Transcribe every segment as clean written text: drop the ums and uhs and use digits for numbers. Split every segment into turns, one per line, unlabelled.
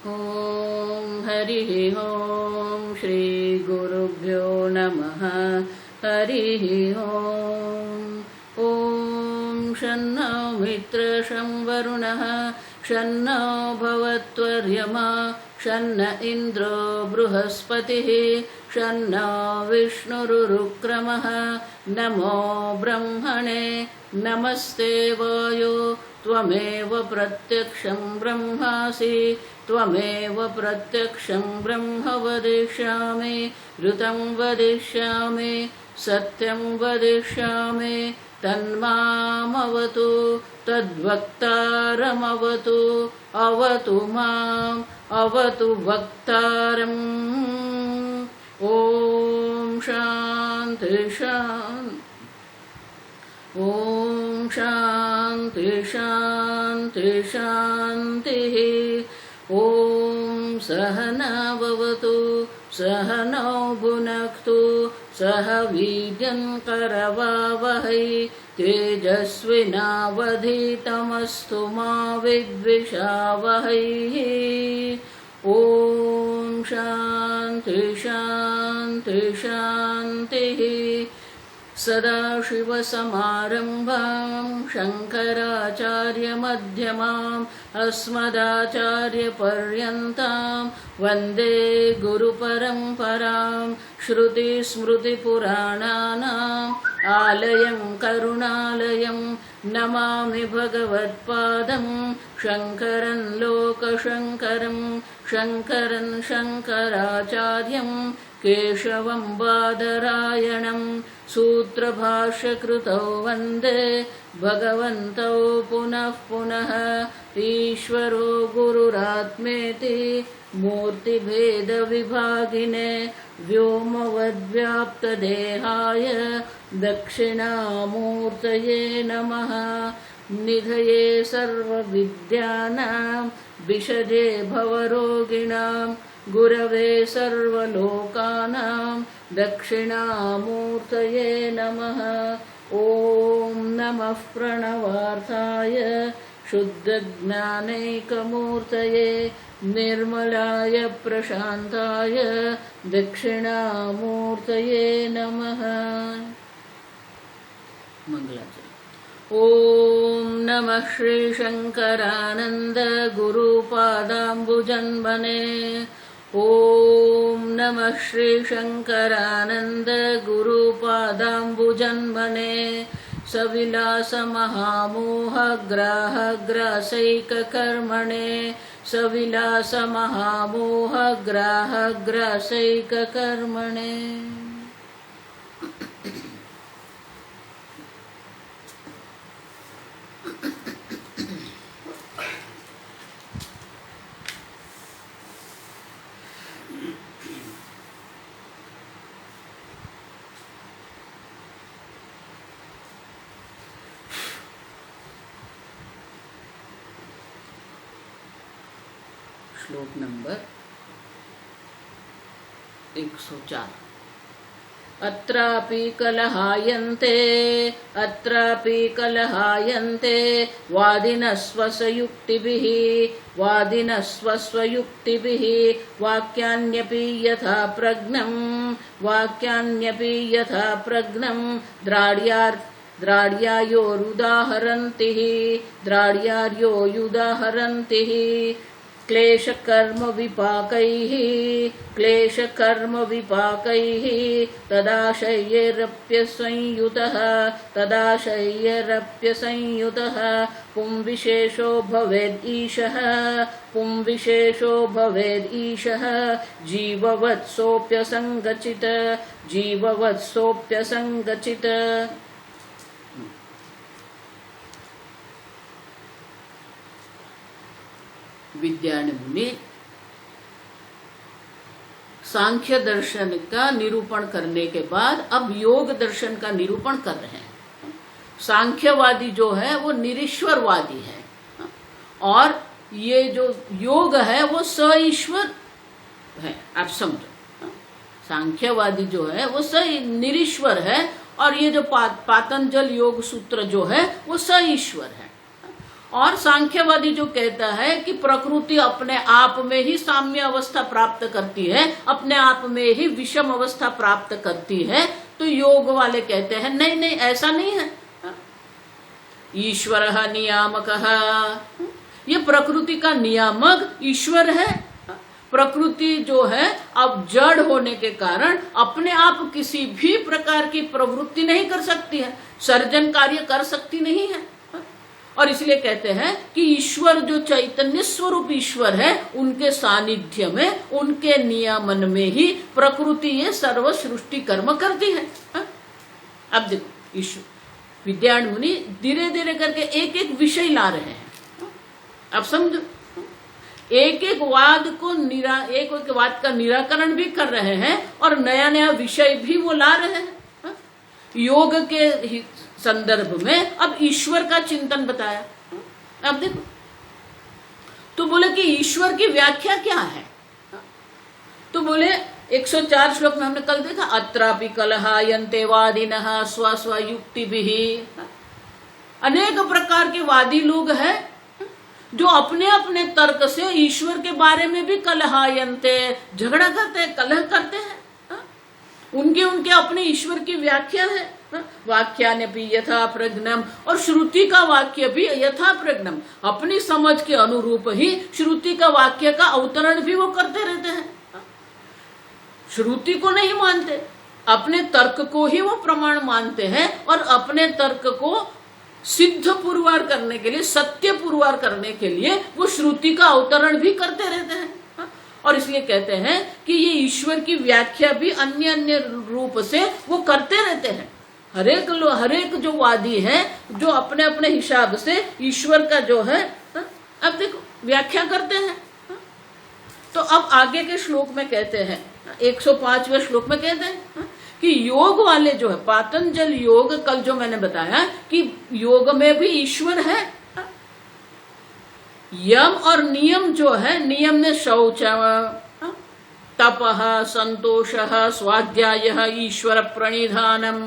ॐ हरिः ॐ श्री गुरुभ्यो नमः। हरिः ॐ शन्नो मित्रशं वरुणः शन्नो भवत्वर्यमा शन्न इन्द्रो बृहस्पतिः शन्नो विष्णुरुक्रमः। नमो ब्रह्मणे नमस्ते वायो त्वमेव प्रत्यक्षं ब्रह्मासि त्वमेव प्रत्यक्षं ब्रह्म वदिष्यामि ऋतं वदिष्यामि सत्यं वदिष्यामि तन्मामवतु तद्वक्तारमवतु अवतु माम् अवतु वक्तारम्। ॐ शान्ति शान्ति ॐ शान्ति शान्ति शान्तिः। ॐ सहना भवतु सहनौ भुनक्तु सह वीर्यं करवावहै तेजस्विनावधीतमस्तु मा विद्विषावहै। ॐ शान्ति शान्ति शान्तिः। सदाशिवसमारम्भां शङ्कराचार्यमध्यमाम् अस्मदाचार्यपर्यन्तां वन्दे गुरुपरम्परां। श्रुतिस्मृतिपुराणानाम् आलयं करुणालयं नमामि भगवत्पादं शङ्करं लोकशङ्करं शङ्करं शङ्कराचार्यं केशवं बादरायणं सूत्रभाष्यकृतौ वन्दे भगवन्तौ पुनः पुनः। ईश्वरो गुरुरात्मेति मूर्तिभेदविभागिने व्योमवद्व्याप्तदेहाय दक्षिणामूर्तये नमः। निधये सर्वविद्यानां विषजे भवरोगिणां गुरवे सर्वलोकानां दक्षिणामूर्तये नमः। ॐ नमः प्रणवार्थाय शुद्धज्ञानैकमूर्तये निर्मलाय प्रशान्ताय दक्षिणामूर्तये नमः। मंगलाचरण। ॐ नमः श्रीशङ्करानन्द गुरुपादाम्बुजन्मने। ॐ नमः श्रीशङ्करानन्द गुरुपादाम्बुजन्मने। सविलासमहामोहग्राहग्रासैककर्मणे सविलासमहामोहग्राहग्रासैककर्मणे। श्लोक नंबर 104। अत्रापि कलहायन्ते वादिनस्वस्वयुक्तिभिः वाक्यान्यपि यथा प्रज्ञं द्राड्यायोरुदाहरन्तिः क्लेशकर्म विपाकैः तदाशय्यरप्यसंयुतः पुंविशेषो भवेद् ईशः जीववत्सोऽप्यसङ्गचित। विद्यायन मुनि सांख्य दर्शन का निरूपण करने के बाद अब योग दर्शन का निरूपण कर रहे हैं। सांख्यवादी जो है वो निरीश्वरवादी है और ये जो योग है वो सईश्वर है। आप समझो, सांख्यवादी जो है वो निरीश्वर है और ये जो पातंजल योग सूत्र जो है वो सईश्वर है। और सांख्यवादी जो कहता है कि प्रकृति अपने आप में ही साम्य अवस्था प्राप्त करती है, अपने आप में ही विषम अवस्था प्राप्त करती है, तो योग वाले कहते हैं नहीं नहीं ऐसा नहीं है, ईश्वरः नियामकः, ये प्रकृति का नियामक ईश्वर है। प्रकृति जो है अब जड़ होने के कारण अपने आप किसी भी प्रकार की प्रवृत्ति नहीं कर सकती है, सर्जन कार्य कर सकती नहीं है, और इसलिए कहते हैं कि ईश्वर जो चैतन्य स्वरूप ईश्वर है, उनके सानिध्य में, उनके नियमन में ही प्रकृति ये सर्व सृष्टि कर्म करती है। अब देखो ईश्वर विद्यारण्य मुनि धीरे धीरे करके एक एक विषय ला रहे हैं। अब समझो, एक एक वाद का निराकरण भी कर रहे हैं और नया नया विषय भी वो ला रहे हैं। योग के संदर्भ में अब ईश्वर का चिंतन बताया। अब देखो, तो बोले कि ईश्वर की व्याख्या क्या है, तो बोले 104 श्लोक में हमने कल देखा, अत्रापि कलहायन्ते वादिनः स्व स्व युक्तिभिः। अनेक प्रकार के वादी लोग हैं जो अपने अपने तर्क से ईश्वर के बारे में भी कलहायन्ते, झगड़ा करते हैं, कलह करते हैं। उनके उनके अपने ईश्वर की व्याख्या है, वाक्यान्यपि यथा प्रज्ञम, और श्रुति का वाक्य भी यथा प्रज्ञम, अपनी समझ के अनुरूप ही श्रुति का वाक्य का अवतरण भी वो करते रहते हैं। श्रुति को नहीं मानते, अपने तर्क को ही वो प्रमाण मानते हैं, और अपने तर्क को सिद्ध पुरवार करने के लिए, सत्य पुरवार करने के लिए वो श्रुति का अवतरण भी करते रहते हैं। और इसलिए कहते हैं कि ये ईश्वर की व्याख्या भी अन्य अन्य रूप से वो करते रहते हैं। हरेक जो वादी है, जो अपने अपने हिसाब से ईश्वर का जो है, अब देखो व्याख्या करते हैं। तो अब आगे के श्लोक में कहते हैं, 105वें श्लोक में कहते हैं कि योग वाले जो है, पातंजल योग, कल जो मैंने बताया कि योग में भी ईश्वर है। यम और नियम जो है, नियम में शौच, तपः, संतोषः, स्वाध्यायः, ईश्वर प्रणिधानम,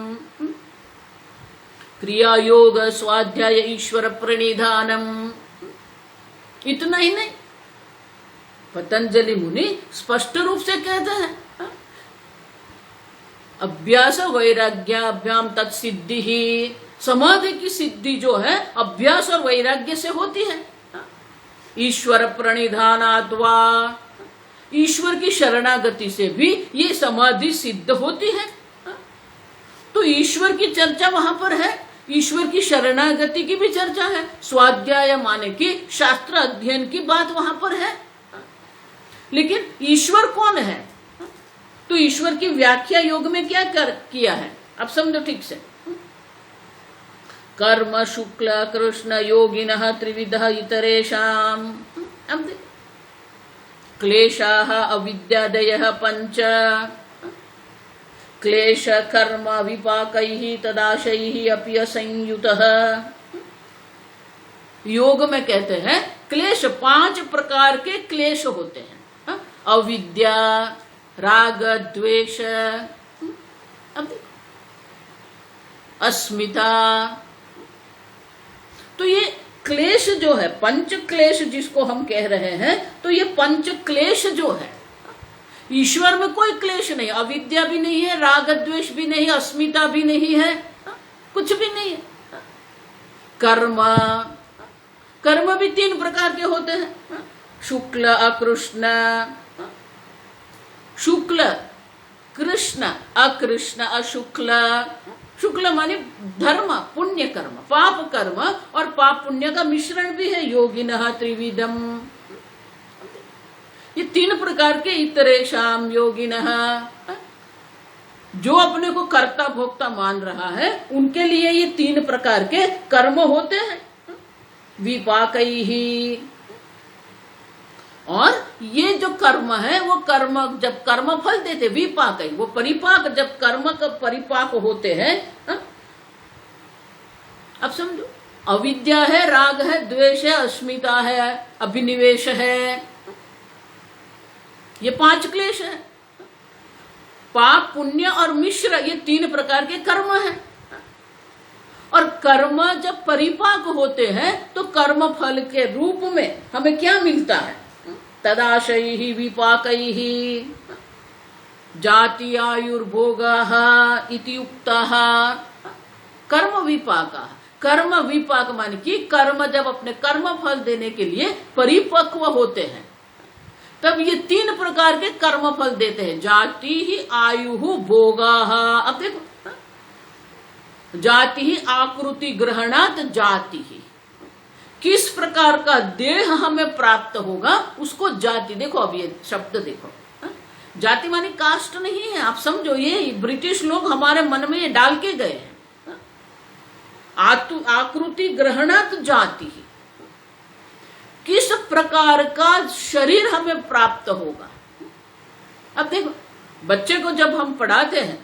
क्रिया योग, स्वाध्याय, ईश्वर प्रणिधानम। इतना ही नहीं, पतंजलि मुनि स्पष्ट रूप से कहते हैं अभ्यास वैराग्याभ्याम तत्सिद्धि ही, समाधि की सिद्धि जो है अभ्यास और वैराग्य से होती है। ईश्वर प्रणिधानात्वा, ईश्वर की शरणागति से भी ये समाधि सिद्ध होती है। तो ईश्वर की चर्चा वहां पर है, ईश्वर की शरणागति की भी चर्चा है, स्वाध्याय माने की शास्त्र अध्ययन की बात वहां पर है। लेकिन ईश्वर कौन है, तो ईश्वर की व्याख्या योग में क्या किया है, अब समझो ठीक से। कर्म शुक्ल कृष्ण योगिनः त्रिविधः इतरेषाम्, अब क्लेशाः अविद्यादयः पंच, क्लेश कर्म विपाकैः तदाशैः अपि असंयुतः। योग में कहते हैं क्लेश, 5 प्रकार के क्लेश होते हैं। अविद्या, राग, द्वेष, अस्मिता। तो ये क्लेश जो है, पंच क्लेश जिसको हम कह रहे हैं, तो ये पंच क्लेश जो है, ईश्वर में कोई क्लेश नहीं, अविद्या भी नहीं है, राग द्वेष भी नहीं, अस्मिता भी नहीं है, कुछ भी नहीं है। कर्म भी 3 प्रकार के होते हैं, शुक्ल अकृष्ण, शुक्ल कृष्ण, अकृष्ण अशुक्ल। शुक्ल माने धर्म, पुण्य कर्म, पाप कर्म और पाप पुण्य का मिश्रण भी है, योगिनः त्रिविधम। ये 3 प्रकार के इतरेषाम योगिनः, जो अपने को कर्ता भोक्ता मान रहा है, उनके लिए ये 3 प्रकार के कर्म होते हैं। विपाकैः, और ये जो कर्म है वो कर्म जब कर्म फल देते, विपाक है वो परिपाक, जब कर्म का परिपाक होते हैं। अब समझो, अविद्या है, राग है, द्वेष है, अस्मिता है, अभिनिवेश है, ये 5 क्लेश है। पाप पुण्य और मिश्र, ये 3 प्रकार के कर्म हैं। और कर्म जब परिपाक होते हैं तो कर्म फल के रूप में हमें क्या मिलता है? तदाशयैः विपाकैः जाति आयुर्भोगः इति उक्तः। कर्म विपाक, कर्म विपाक मान कि कर्म जब अपने कर्म फल देने के लिए परिपक्व होते हैं तब ये 3 प्रकार के कर्म फल देते हैं। जाति ही आयु भोगः। अब देखो, जाति ही आकृति ग्रहणात जाति ही, किस प्रकार का देह हमें प्राप्त होगा उसको जाति। देखो अब ये शब्द देखो, जाति मानी कास्ट नहीं है, आप समझो, ये ब्रिटिश लोग हमारे मन में ये डाल के गए हैं। आकृति ग्रहणात जाति ही, किस प्रकार का शरीर हमें प्राप्त होगा। अब देखो, बच्चे को जब हम पढ़ाते हैं,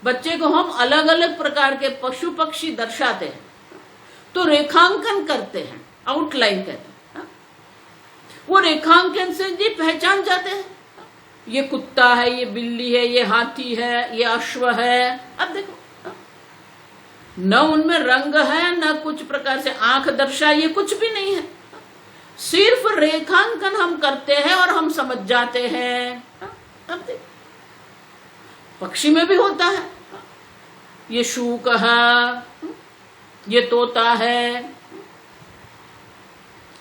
बच्चे को हम अलग अलग प्रकार के पशु पक्षी दर्शाते हैं तो रेखांकन करते हैं, आउटलाइन कहते हैं। वो रेखांकन से जी पहचान जाते हैं, ये कुत्ता है, ये बिल्ली है, ये हाथी है, ये अश्व है। अब देखो, न उनमें रंग है, न कुछ प्रकार से आंख दर्शा, ये कुछ भी नहीं है, सिर्फ रेखांकन हम करते हैं और हम समझ जाते हैं। अब देखो, पक्षी में भी होता है, ये शूक है, ये तोता है,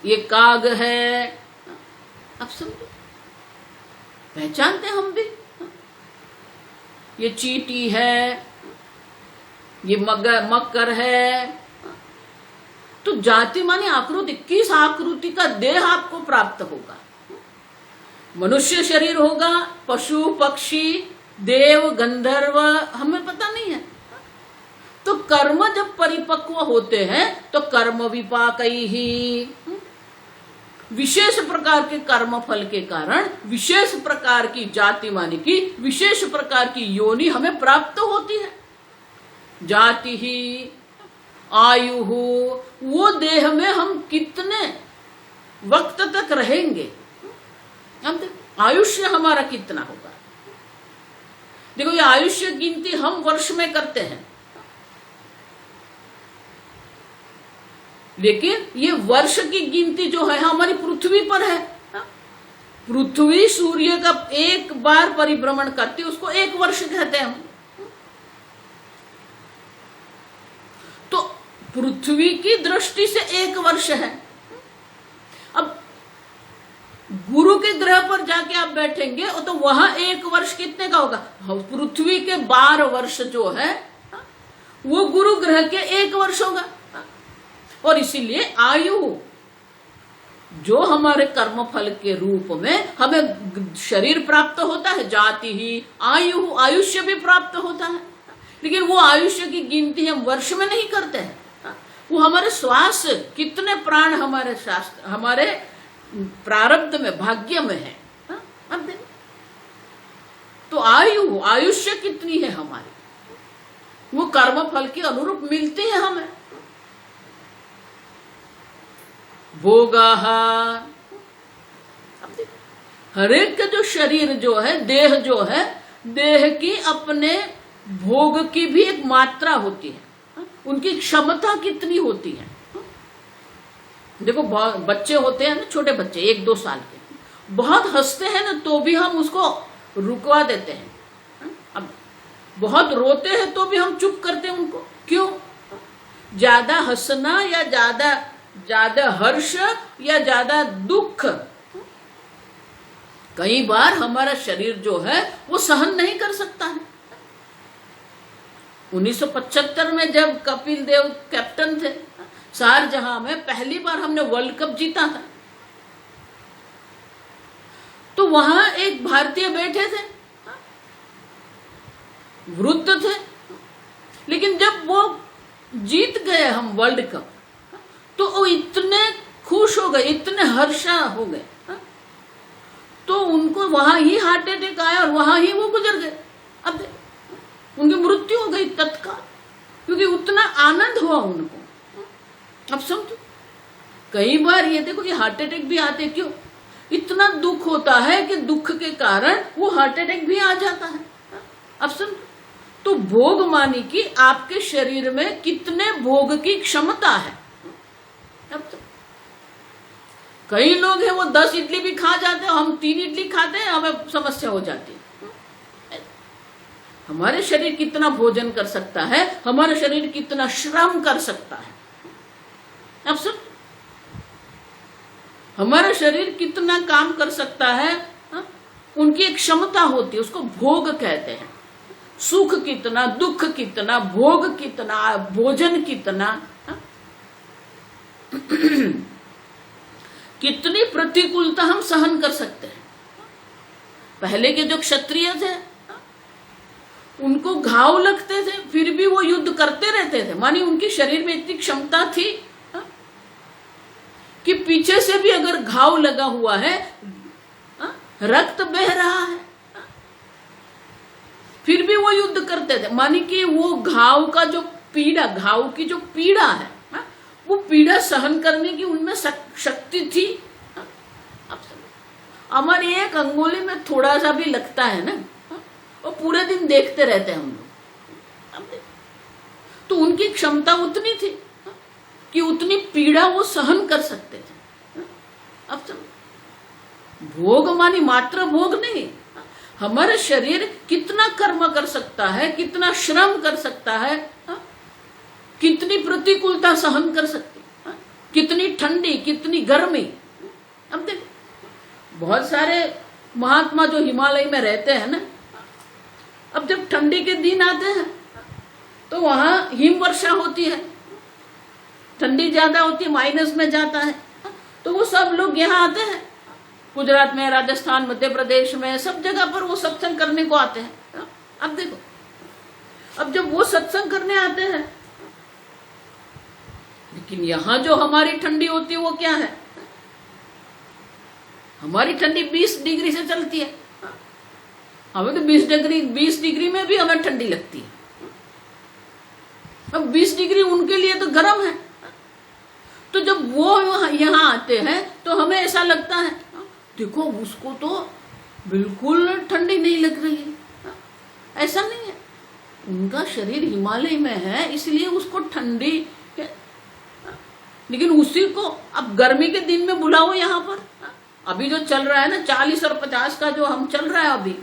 ये काग है। अब समझो, पहचानते हम भी। ये चींटी है, ये मकर है। तो जाति माने आकृति, किस आकृति का देह आपको प्राप्त होगा। मनुष्य शरीर होगा, पशु पक्षी देव गंधर्व, हमें पता नहीं है। तो कर्म जब परिपक्व होते हैं तो कर्म विपाकैः, विशेष प्रकार के कर्म फल के कारण विशेष प्रकार की जाति माने की विशेष प्रकार की योनि हमें प्राप्त होती है। जाति ही आयु, वो देह में हम कितने वक्त तक रहेंगे, हम आयुष्य हमारा कितना होगा। देखो, ये आयुष्य गिनती हम वर्ष में करते हैं, लेकिन ये वर्ष की गिनती जो है हमारी पृथ्वी पर है। पृथ्वी सूर्य का एक बार परिभ्रमण करती है, उसको 1 वर्ष कहते हैं हम। तो पृथ्वी की दृष्टि से 1 वर्ष है। अब गुरु के ग्रह पर जाके आप बैठेंगे तो वहां 1 वर्ष कितने का होगा? पृथ्वी के 12 वर्ष जो है वो गुरु ग्रह के 1 वर्ष होगा। और इसीलिए आयु जो हमारे कर्म फल के रूप में हमें शरीर प्राप्त होता है, जाति ही आयु, आयुष्य भी प्राप्त होता है, लेकिन वो आयुष्य की गिनती हम वर्ष में नहीं करते हैं। वो हमारे श्वास, कितने प्राण हमारे शास्त्र, हमारे प्रारब्ध में, भाग्य में है। अब तो आयु, आयुष्य कितनी है हमारी, वो कर्म फल के अनुरूप मिलती है हमें। भोगाः, हरेक का जो शरीर जो है, देह जो है, देह की अपने भोग की भी एक मात्रा होती है, उनकी क्षमता कितनी होती है। देखो, बच्चे होते हैं ना, छोटे बच्चे 1-2 साल के, बहुत हंसते हैं ना तो भी हम उसको रुकवा देते हैं। अब बहुत रोते हैं तो भी हम चुप करते हैं उनको। क्यों? ज्यादा हंसना या ज्यादा हर्ष या ज्यादा दुख, कई बार हमारा शरीर जो है वो सहन नहीं कर सकता है। 1975 में जब कपिल देव कैप्टन थे, शारजहां में पहली बार हमने वर्ल्ड कप जीता था, तो वहां एक भारतीय बैठे थे, वृद्ध थे, लेकिन जब वो जीत गए हम वर्ल्ड कप तो वो इतने खुश हो गए, इतने हर्षा हो गए, तो उनको वहां ही हार्ट अटैक आया और वहां ही वो गुजर गए। अब उनकी मृत्यु हो गई तत्काल, क्योंकि उतना आनंद हुआ उनको। अब समझो, कई बार ये देखो कि हार्ट अटैक भी आते, क्यों? इतना दुख होता है कि दुख के कारण वो हार्ट अटैक भी आ जाता है। अब समझो, तो भोग मानी कि आपके शरीर में कितने भोग की क्षमता है। अब तो कई लोग हैं वो 10 इडली भी खा जाते हैं, हम 3 इडली खाते हैं, हमें समस्या हो जाती है। हमारे शरीर कितना भोजन कर सकता है, हमारा शरीर कितना श्रम कर सकता है। अब सब हमारा शरीर कितना काम कर सकता है, उनकी एक क्षमता होती है, उसको भोग कहते हैं। सुख कितना, दुख कितना, भोग कितना, भोजन कितना, कितनी प्रतिकूलता हम सहन कर सकते हैं। पहले के जो क्षत्रिय थे उनको घाव लगते थे फिर भी वो युद्ध करते रहते थे, मानी उनके शरीर में इतनी क्षमता थी कि पीछे से भी अगर घाव लगा हुआ है, रक्त बह रहा है, फिर भी वो युद्ध करते थे। मानी कि वो घाव का जो पीड़ा, घाव की जो पीड़ा है, वो पीड़ा सहन करने की उनमें शक्ति थी। अब हमारी एक अंगुली में थोड़ा सा भी लगता है ना, वो पूरे दिन देखते रहते हैं हम लोग। तो उनकी क्षमता उतनी थी कि उतनी पीड़ा वो सहन कर सकते थे। अब भोग मानी मात्र भोग नहीं, हमारा शरीर कितना कर्म कर सकता है, कितना श्रम कर सकता है, कितनी प्रतिकूलता सहन कर सकती, कितनी ठंडी, कितनी गर्मी। अब देखो बहुत सारे महात्मा जो हिमालय में रहते हैं ना, अब जब ठंडी के दिन आते हैं तो वहां हिम वर्षा होती है, ठंडी ज्यादा होती है, माइनस में जाता है, तो वो सब लोग यहाँ आते हैं। गुजरात में, राजस्थान, मध्य प्रदेश में, सब जगह पर वो सत्संग करने को आते हैं। अब देखो, अब जब वो सत्संग करने आते हैं, लेकिन यहां जो हमारी ठंडी होती है वो क्या है, हमारी ठंडी 20 डिग्री से चलती है। हमें तो 20 डिग्री में भी हमें ठंडी लगती है। अब 20 डिग्री उनके लिए तो गर्म है। तो जब वो यहाँ आते हैं तो हमें ऐसा लगता है, देखो उसको तो बिल्कुल ठंडी नहीं लग रही है। ऐसा नहीं है, उनका शरीर हिमालय में है इसलिए उसको ठंडी है। लेकिन उसी को अब गर्मी के दिन में बुलाओ यहाँ पर, अभी जो चल रहा है ना 40 और 50 का जो हम चल रहा है अभी,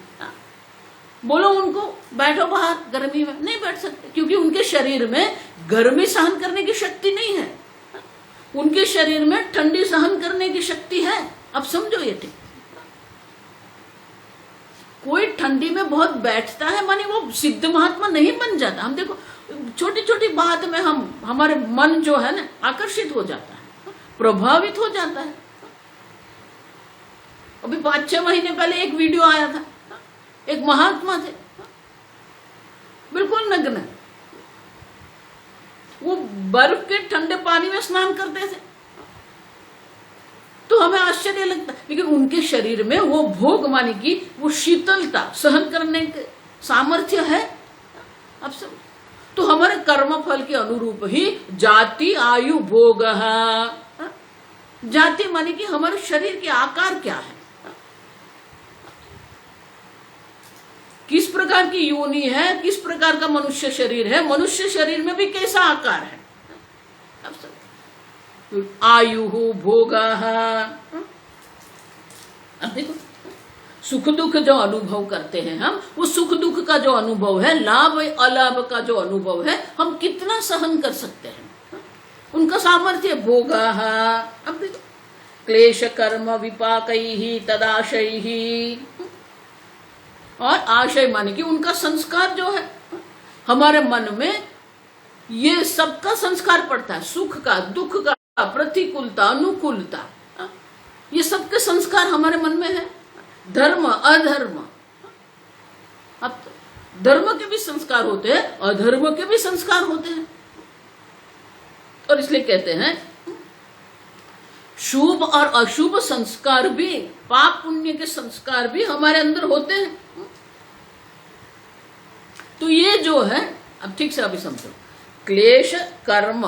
बोलो उनको बैठो बाहर गर्मी में, नहीं बैठ सकते, क्योंकि उनके शरीर में गर्मी सहन करने की शक्ति नहीं है, उनके शरीर में ठंडी सहन करने की शक्ति है। अब समझो ये ठीक, कोई ठंडी में बहुत बैठता है माने वो सिद्ध महात्मा नहीं बन जाता। हम देखो छोटी छोटी बात में हमारे मन जो है ना आकर्षित हो जाता है, प्रभावित हो जाता है। अभी 5-6 महीने पहले एक वीडियो आया था, एक महात्मा थे बिल्कुल नग्न, वो बर्फ के ठंडे पानी में स्नान करते थे। तो हमें आश्चर्य लगता, लेकिन उनके शरीर में वो भोग माने की वो शीतलता सहन करने के सामर्थ्य है। अब सब तो हमारे कर्म फल के अनुरूप ही जाति आयु भोग, जाति माने कि हमारे शरीर के आकार क्या है, किस प्रकार की योनि है, किस प्रकार का मनुष्य शरीर है, मनुष्य शरीर में भी कैसा आकार है। अब सब आयु भोग, अब देखो सुख दुख जो अनुभव करते हैं हम, वो सुख दुख का जो अनुभव है, लाभ अलाभ का जो अनुभव है, हम कितना सहन कर सकते हैं, उनका सामर्थ्य भोग। अब देखो क्लेश कर्म विपाकैहि तदाशैहि, और आशय माने कि उनका संस्कार जो है हमारे मन में, ये सबका संस्कार पड़ता है, सुख का, दुख का, प्रतिकूलता, अनुकूलता, ये सबके संस्कार हमारे मन में है। धर्म अधर्म, अब धर्म के भी संस्कार होते हैं, अधर्म के भी संस्कार होते हैं। और इसलिए कहते हैं शुभ और अशुभ संस्कार भी, पाप पुण्य के संस्कार भी हमारे अंदर होते हैं। तो ये जो है, अब ठीक से अभी समझो, क्लेश कर्म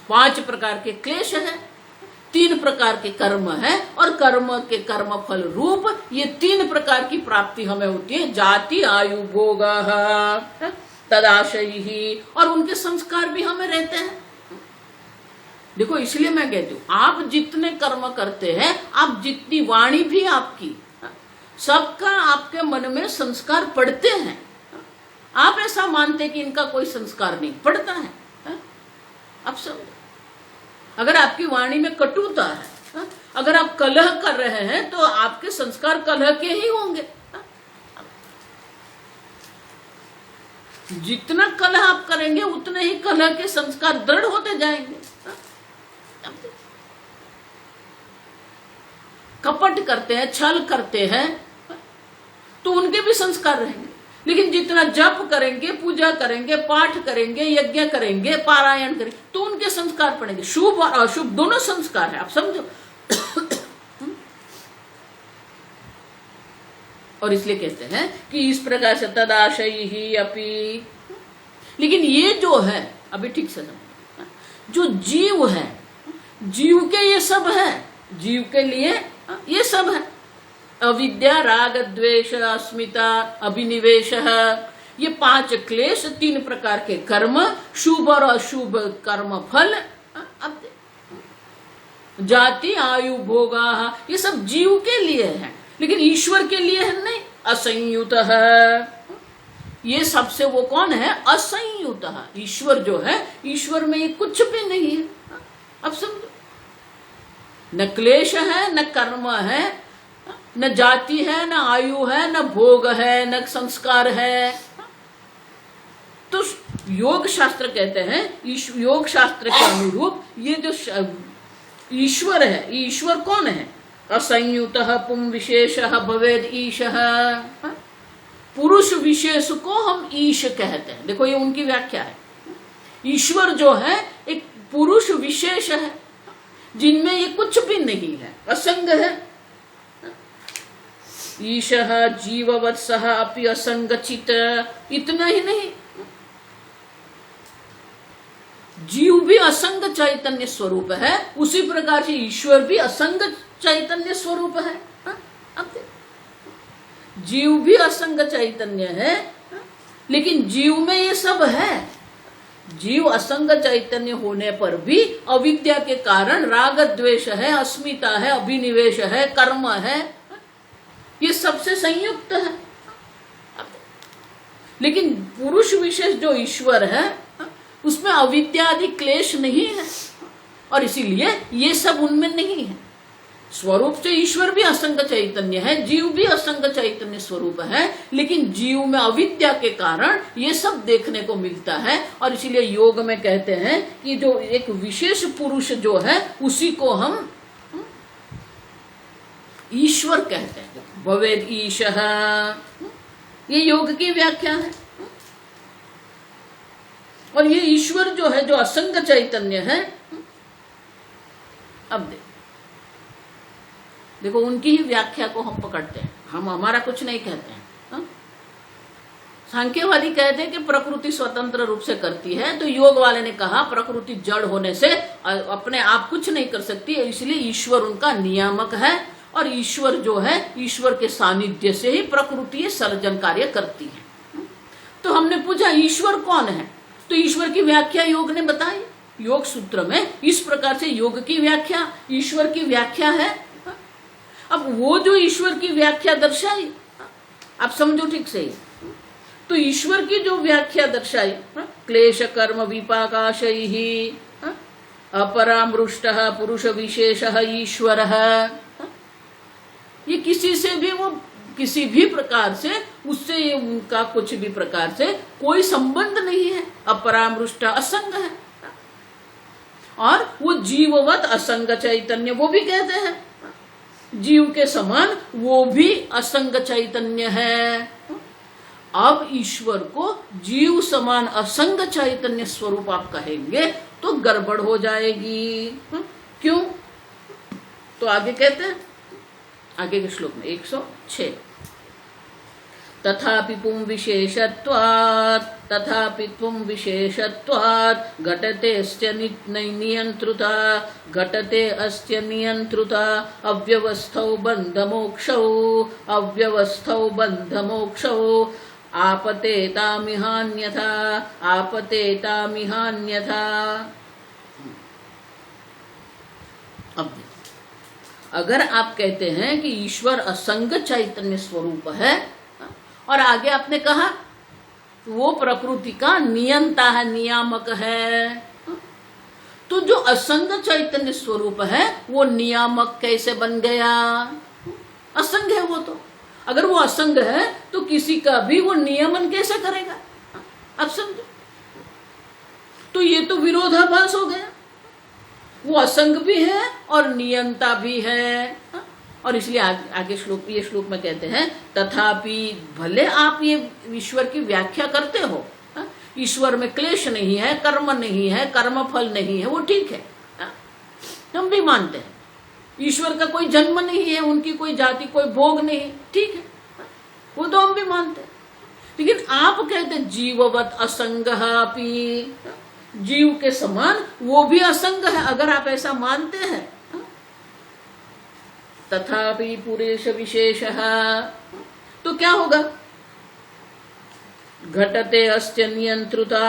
5 प्रकार के क्लेश है, 3 प्रकार के कर्म है, और कर्म के कर्म फल रूप ये 3 प्रकार की प्राप्ति हमें होती है, जाति आयु भोग तदाशयी, और उनके संस्कार भी हमें रहते हैं। देखो इसलिए मैं कहती हूँ, आप जितने कर्म करते हैं, आप जितनी वाणी भी आपकी, सबका आपके मन में संस्कार पड़ते हैं। आप ऐसा मानते कि इनका कोई संस्कार नहीं पड़ता है, आप सब। अगर आपकी वाणी में कटुता है, अगर आप कलह कर रहे हैं, तो आपके संस्कार कलह के ही होंगे। जितना कलह आप करेंगे उतने ही कलह के संस्कार दृढ़ होते जाएंगे। कपट करते हैं, छल करते हैं, तो उनके भी संस्कार रहेंगे। लेकिन जितना जप करेंगे, पूजा करेंगे, पाठ करेंगे, यज्ञ करेंगे, पारायण करेंगे, तो उनके संस्कार पड़ेंगे। शुभ और अशुभ दोनों संस्कार है, आप समझो। और इसलिए कहते हैं कि इस प्रकार से तदाशयी ही अपि। लेकिन ये जो है, अभी ठीक से समझो, जो जीव है, जीव के ये सब है, जीव के लिए ये सब है। अविद्या, राग, द्वेष, अस्मिता, अभिनिवेश, ये 5 क्लेश, 3 प्रकार के कर्म, शुभ और अशुभ कर्म फल, जाति आयु भोगा, ये सब जीव के लिए है, लेकिन ईश्वर के लिए है नहीं। असंयुत है, ये सबसे वो कौन है? असंयुत। ईश्वर जो है, ईश्वर में ये कुछ भी नहीं है। अब समझो, न क्लेश है, न कर्म है, न जाति है, न आयु है, न भोग है, न संस्कार है। तो योग शास्त्र कहते हैं, योग शास्त्र के अनुरूप ये जो ईश्वर है, ईश्वर कौन है? असंयुत पुं विशेष भवेद ईश। पुरुष विशेष को हम ईश कहते हैं। देखो ये उनकी व्याख्या है। ईश्वर जो है एक पुरुष विशेष है, जिनमें ये कुछ भी नहीं है, असंग है। ईशः जीववत्सः अपि असंगचित। इतना ही नहीं, जीव भी असंग चैतन्य स्वरूप है, उसी प्रकार से ईश्वर भी असंग चैतन्य स्वरूप है। अब जीव भी असंग चैतन्य है, लेकिन जीव में ये सब है। जीव असंग चैतन्य होने पर भी अविद्या के कारण राग द्वेष है, अस्मिता है, अभिनिवेश है, कर्म है, ये सबसे संयुक्त है। लेकिन पुरुष विशेष जो ईश्वर है, उसमें अविद्या आदि क्लेश नहीं है, और इसीलिए ये सब उनमें नहीं है। स्वरूप से ईश्वर भी असंग चैतन्य है, जीव भी असंग चैतन्य स्वरूप है, लेकिन जीव में अविद्या के कारण ये सब देखने को मिलता है। और इसीलिए योग में कहते हैं कि जो एक विशेष पुरुष जो है, उसी को हम ईश्वर कहते हैं। भवेद ईशः, ये योग की व्याख्या है। और ये ईश्वर जो है, जो असंग चैतन्य है, अब देखो उनकी ही व्याख्या को हम पकड़ते हैं, हम हमारा कुछ नहीं कहते हैं। सांख्यवादी कहते हैं कि प्रकृति स्वतंत्र रूप से करती है, तो योग वाले ने कहा प्रकृति जड़ होने से अपने आप कुछ नहीं कर सकती, इसलिए ईश्वर उनका नियामक है। और ईश्वर जो है, ईश्वर के सानिध्य से ही प्रकृति सर्जन कार्य करती है। तो हमने पूछा ईश्वर कौन है, तो ईश्वर की व्याख्या योग ने बताई। योग सूत्र में इस प्रकार से योग की व्याख्या, ईश्वर की व्याख्या है। अब वो जो ईश्वर की व्याख्या दर्शाई, आप समझो ठीक से, तो ईश्वर की जो व्याख्या दर्शाई, क्लेश कर्म विपाकाशयि अपरामृष्टः पुरुष विशेषः ईश्वरः, ये किसी से भी, वो किसी भी प्रकार से उससे ये उनका कुछ भी प्रकार से कोई संबंध नहीं है। अपरामृष्ट असंग है, और वो जीववत असंग चैतन्य, वो भी कहते हैं जीव के समान वो भी असंग चैतन्य है। अब ईश्वर को जीव समान असंग चैतन्य स्वरूप आप कहेंगे तो गड़बड़ हो जाएगी। क्यों? तो आगे कहते हैं, आगे के श्लोक में 106, तथापि पुं विशेषत्वात्, तथापि त्वं विशेषत्वात् घटते अस्त्य नियंत्रुता, घटते अस्त्य नियंत्रुता, अव्यवस्थौ बन्धमोक्षौ, अव्यवस्थौ बन्धमोक्षौ, आपतेतामिहान्यथा, आपतेतामिहान्यथा। अब अगर आप कहते हैं कि ईश्वर असंग चैतन्य स्वरूप है, और आगे आपने कहा वो प्रकृति का नियंता है, नियामक है, तो जो असंग चैतन्य स्वरूप है वो नियामक कैसे बन गया? असंग है वो तो। अगर वो असंग है तो किसी का भी वो नियमन कैसे करेगा? आप समझो, तो ये तो विरोधाभास हो गया। वो असंग भी है और नियंता भी है। और इसलिए आगे श्लोक, ये श्लोक में कहते हैं तथापि, भले आप ये ईश्वर की व्याख्या करते हो, ईश्वर में क्लेश नहीं है, कर्म नहीं है, कर्म फल नहीं है, वो ठीक है, हम भी मानते हैं। ईश्वर का कोई जन्म नहीं है, उनकी कोई जाति, कोई भोग नहीं है, ठीक है, वो तो हम भी मानते हैं। लेकिन आप कहते जीववत असंग अपि, जीव के समान वो भी असंग है। अगर आप ऐसा मानते हैं, तथापि पुरुष विशेषः, तो क्या होगा? घटते अस्त्य नियंत्रुता,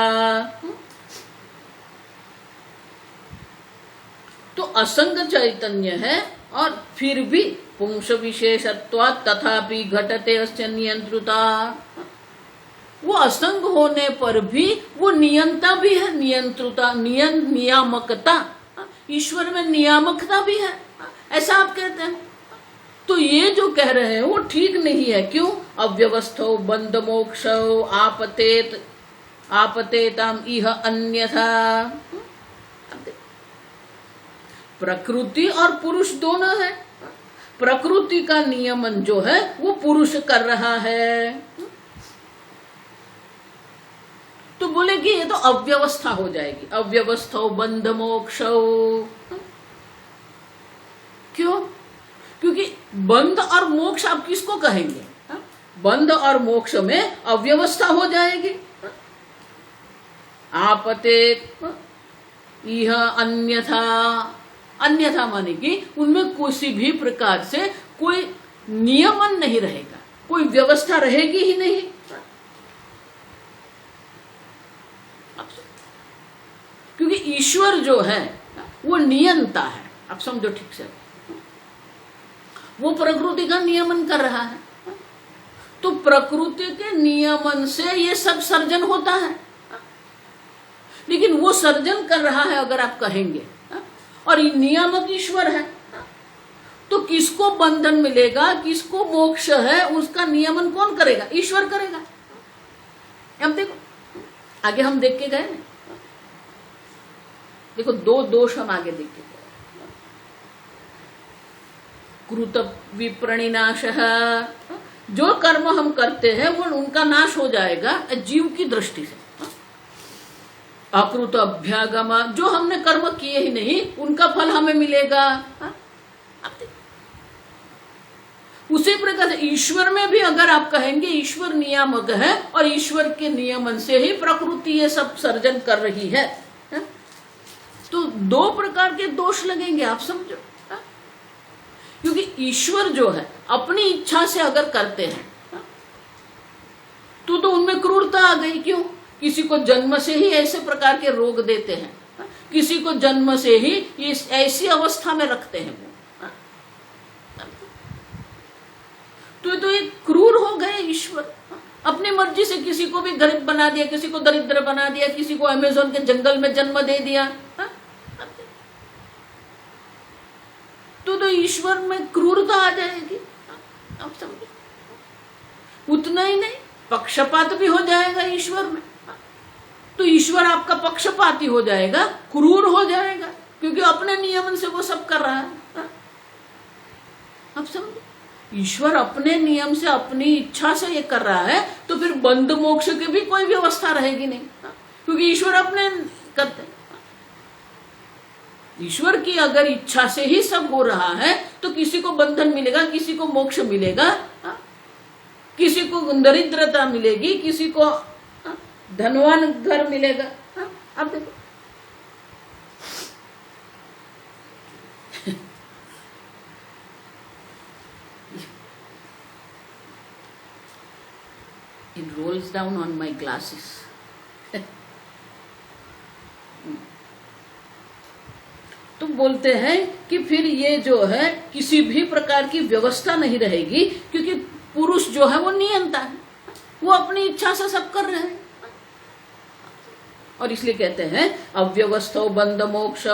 तो असंग चैतन्य है और फिर भी पुंस विशेषत्वात् तथापि घटते अस्त्य नियंत्रुता, वो असंग होने पर भी वो नियंता भी है, नियंत्रुता, नियामकता, ईश्वर में नियामकता भी है, ऐसा आप कहते हैं। तो ये जो कह रहे हैं वो ठीक नहीं है। क्यों? अव्यवस्थो बंध मोक्षो आपतेत, आपतेताम इह अन्यथा। प्रकृति और पुरुष दोनों है। प्रकृति का नियमन जो है वो पुरुष कर रहा है, तो बोले कि ये तो अव्यवस्था हो जाएगी। अव्यवस्थो बंध मोक्षो, क्यों? क्योंकि बंध और मोक्ष आप किसको कहेंगे? बंध और मोक्ष में अव्यवस्था हो जाएगी। आपते यह अन्यथा, अन्यथा माने कि उनमें किसी भी प्रकार से कोई नियमन नहीं रहेगा, कोई व्यवस्था रहेगी ही नहीं। क्योंकि ईश्वर जो है वो नियंता है, आप समझो ठीक से, वो प्रकृति का नियमन कर रहा है। तो प्रकृति के नियमन से ये सब सर्जन होता है, लेकिन वो सर्जन कर रहा है अगर आप कहेंगे, और नियामक ईश्वर है, तो किसको बंधन मिलेगा, किसको मोक्ष है, उसका नियमन कौन करेगा? ईश्वर करेगा। अब देखो आगे हम देख के गए ना, देखो दो दोष हम आगे देख के गए। कृत विप्रणिनाश, जो कर्म हम करते हैं वो उनका नाश हो जाएगा जीव की दृष्टि से। अकृत अभ्यागम, जो हमने कर्म किए ही नहीं उनका फल हमें मिलेगा। उसी प्रकार से ईश्वर में भी अगर आप कहेंगे ईश्वर नियामक है और ईश्वर के नियमन से ही प्रकृति ये सब सर्जन कर रही है, तो दो प्रकार के दोष लगेंगे, आप समझो। क्योंकि ईश्वर जो है अपनी इच्छा से अगर करते हैं तो उनमें क्रूरता आ गई। क्यों? किसी को जन्म से ही ऐसे प्रकार के रोग देते हैं, किसी को जन्म से ही इस ऐसी अवस्था में रखते हैं वो, तो ये क्रूर हो गए ईश्वर। अपनी मर्जी से किसी को भी गरीब बना दिया, किसी को दरिद्र बना दिया, किसी को अमेज़न के जंगल में जन्म दे दिया, तो ईश्वर में क्रूरता आ जाएगी, आप समझो। उतना ही नहीं, पक्षपात भी हो जाएगा ईश्वर में। तो ईश्वर आपका पक्षपाती हो जाएगा, क्रूर हो जाएगा, क्योंकि अपने नियमन से वो सब कर रहा है। आप समझो, ईश्वर अपने नियम से, अपनी इच्छा से ये कर रहा है, तो फिर बंध मोक्ष की भी कोई व्यवस्था रहेगी नहीं, क्योंकि ईश्वर अपने करते हैं। ईश्वर की अगर इच्छा से ही सब हो रहा है तो किसी को बंधन मिलेगा, किसी को मोक्ष मिलेगा, किसी को दरिद्रता मिलेगी, किसी को धनवान घर मिलेगा। अब देखो it rolls down on my glasses. तो बोलते हैं कि फिर ये जो है किसी भी प्रकार की व्यवस्था नहीं रहेगी, क्योंकि पुरुष जो है वो नियंता है, वो अपनी इच्छा से सब कर रहे हैं। और इसलिए कहते हैं अव्यवस्थो बंध मोक्ष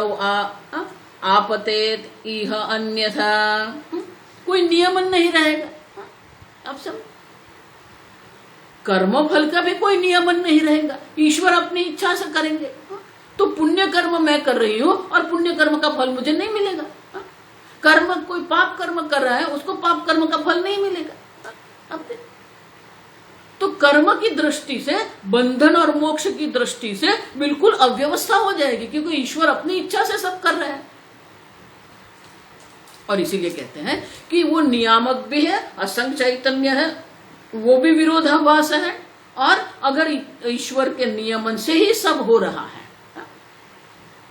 आपतेत इह अन्यथा, कोई नियमन नहीं रहेगा। अब सब कर्म फल का भी कोई नियमन नहीं रहेगा, ईश्वर अपनी इच्छा से करेंगे। तो पुण्य कर्म मैं कर रही हूं और पुण्य कर्म का फल मुझे नहीं मिलेगा। कर्म कोई पाप कर्म कर रहा है, उसको पाप कर्म का फल नहीं मिलेगा। अब तो कर्म की दृष्टि से, बंधन और मोक्ष की दृष्टि से बिल्कुल अव्यवस्था हो जाएगी, क्योंकि ईश्वर अपनी इच्छा से सब कर रहे हैं। और इसीलिए कहते हैं कि वो नियामक भी है, असंग चैतन्य है, वो भी विरोधाभास है, और अगर ईश्वर के नियमन से ही सब हो रहा है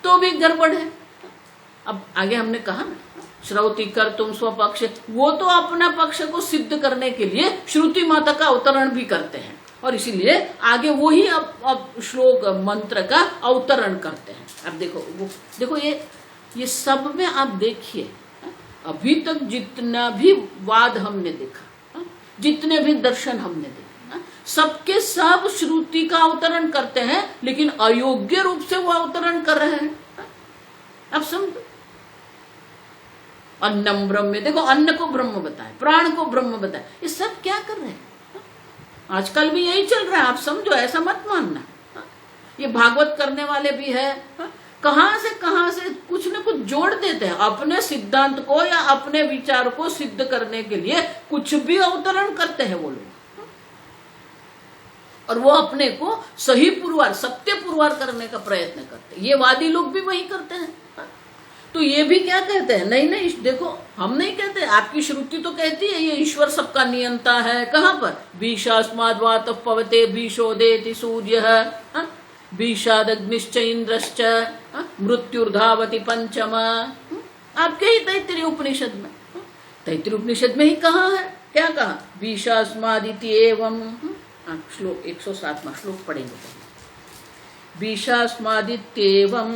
तो भी गड़बड़ है। अब आगे हमने कहा ना, श्रौति कर तुम स्वपक्ष, वो तो अपना पक्ष को सिद्ध करने के लिए श्रुति माता का अवतरण भी करते हैं, और इसीलिए आगे वो ही अब श्लोक मंत्र का अवतरण करते हैं। अब देखो ये सब में आप देखिए, अभी तक जितना भी वाद हमने देखा, जितने भी दर्शन हमने देखे, सबके सब श्रुति का अवतरण करते हैं, लेकिन अयोग्य रूप से वो अवतरण कर रहे हैं। अब समझो, अन्नम ब्रह्म, देखो अन्न को ब्रह्म बताए, प्राण को ब्रह्म बताए, ये सब क्या कर रहे हैं? आजकल भी यही चल रहा है। आप समझो, ऐसा मत मानना। ये भागवत करने वाले भी है, कहां से कुछ न कुछ जोड़ देते हैं, अपने सिद्धांत को या अपने विचार को सिद्ध करने के लिए कुछ भी अवतरण करते हैं वो लोग, और वो अपने को सही पुरवार, सत्य पुरवार करने का प्रयत्न करते हैं। ये वादी लोग भी वही करते हैं। तो ये भी क्या कहते हैं, नहीं देखो, हम नहीं कहते, आपकी श्रुति तो कहती है ये ईश्वर सबका नियंता है। कहाँ पर? बीशास्माद् वातः पवते बीशोदेति सूर्यः बीशादग्निश्च इंद्रश्च मृत्युर्धावति पंचमा। आपके ही तैत्तिरीय उपनिषद में, तैत्तिरीय उपनिषद में ही कहा है, क्या कहा? बीशास्मादिति एवं, श्लोक 107वां श्लोक पढ़ेंगे। बीशास्मादित्येवं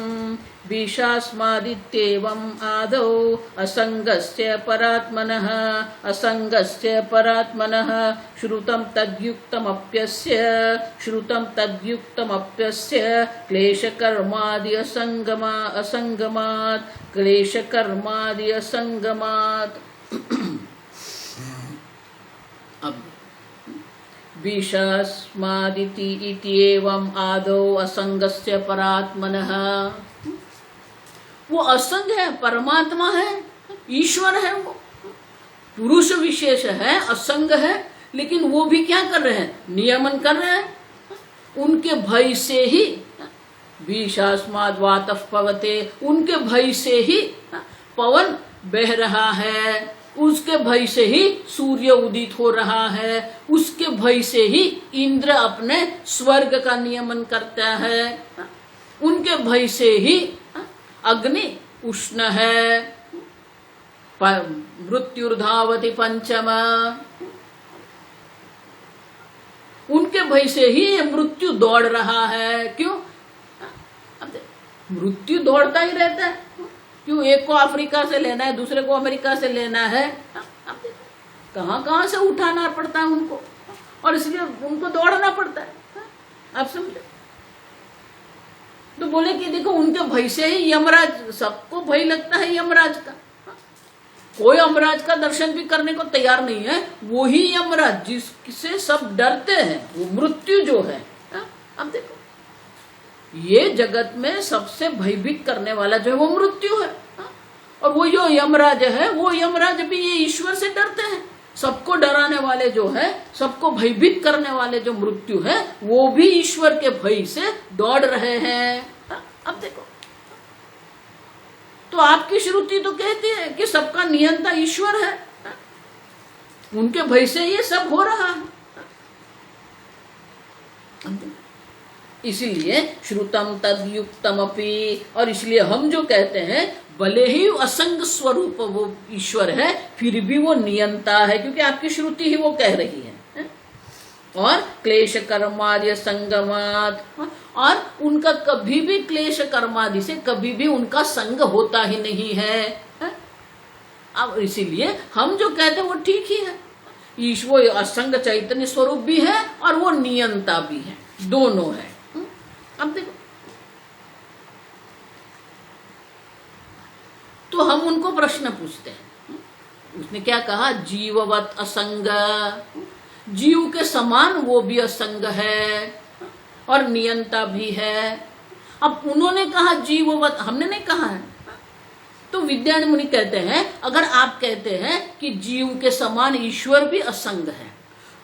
आदौ असंगस्य परात्मनः श्रुतं तद्युक्तमप्यस्य क्लेशकर्मादि असंगमात्। अब बीशास्मादिति इत्येवं आदौ असंगस्य परात्मनः, वो असंग है, परमात्मा है, ईश्वर है, वो पुरुष विशेष है, असंग है, लेकिन वो भी क्या कर रहे हैं? नियमन कर रहे हैं। उनके भय से ही बीशास्माद् वातः पवते, उनके भय से ही पवन बह रहा है, उसके भय से ही सूर्य उदित हो रहा है, उसके भय से ही इंद्र अपने स्वर्ग का नियमन करता है, उनके भय से ही अग्नि उष्ण है, मृत्युर्धावति पंचमा, उनके भय से ही मृत्यु दौड़ रहा है। क्यों? मृत्यु दौड़ता ही रहता है। क्यों? एक को अफ्रीका से लेना है, दूसरे को अमेरिका से लेना है, कहां से उठाना पड़ता है उनको, और इसलिए उनको दौड़ना पड़ता है। आप समझे? तो बोले कि देखो, उनके भय से ही यमराज, सबको भय लगता है यमराज का। कोई यमराज का दर्शन भी करने को तैयार नहीं है, वो ही यमराज जिससे सब डरते हैं, वो मृत्यु जो है। अब देखो, ये जगत में सबसे भयभीत करने वाला जो है वो मृत्यु है, और वो जो यमराज है, वो यमराज भी ये ईश्वर से डरते हैं। सबको डराने वाले जो है, सबको भयभीत करने वाले जो मृत्यु है, वो भी ईश्वर के भय से दौड़ रहे हैं। अब देखो, तो आपकी श्रुति तो कहती है कि सबका नियंता ईश्वर है, उनके भय से ये सब हो रहा है। इसीलिए श्रुतम तद युक्तम अपि, और इसलिए हम जो कहते हैं भले ही असंग स्वरूप वो ईश्वर है, फिर भी वो नियंता है, क्योंकि आपकी श्रुति ही वो कह रही है। और क्लेश कर्मादि संगमात, और उनका कभी भी क्लेश कर्मादि से कभी भी उनका संग होता ही नहीं है। अब इसीलिए हम जो कहते हैं वो ठीक ही है। ईश्वर असंग चैतन्य स्वरूप भी है और वो नियंता भी है, दोनों है। अब देखो, तो हम उनको प्रश्न पूछते हैं। उसने क्या कहा? जीववत असंग, जीव के समान वो भी असंग है और नियंता भी है। अब उन्होंने कहा जीववत, हमने नहीं कहा है। तो विद्यारण्य मुनि कहते हैं अगर आप कहते हैं कि जीव के समान ईश्वर भी असंग है,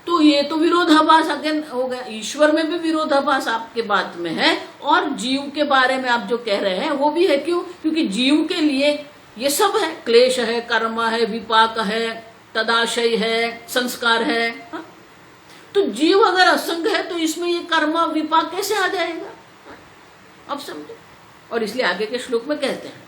तो ये तो विरोधाभास अगेन हो गया। ईश्वर में भी विरोधाभास आपके बात में है, और जीव के बारे में आप जो कह रहे हैं वो भी है। क्यों? क्योंकि जीव के लिए ये सब है, क्लेश है, कर्म है, विपाक है, तदाशय है, संस्कार है। तो जीव अगर असंग है तो इसमें ये कर्म विपाक कैसे आ जाएगा? अब समझो। और इसलिए आगे के श्लोक में कहते हैं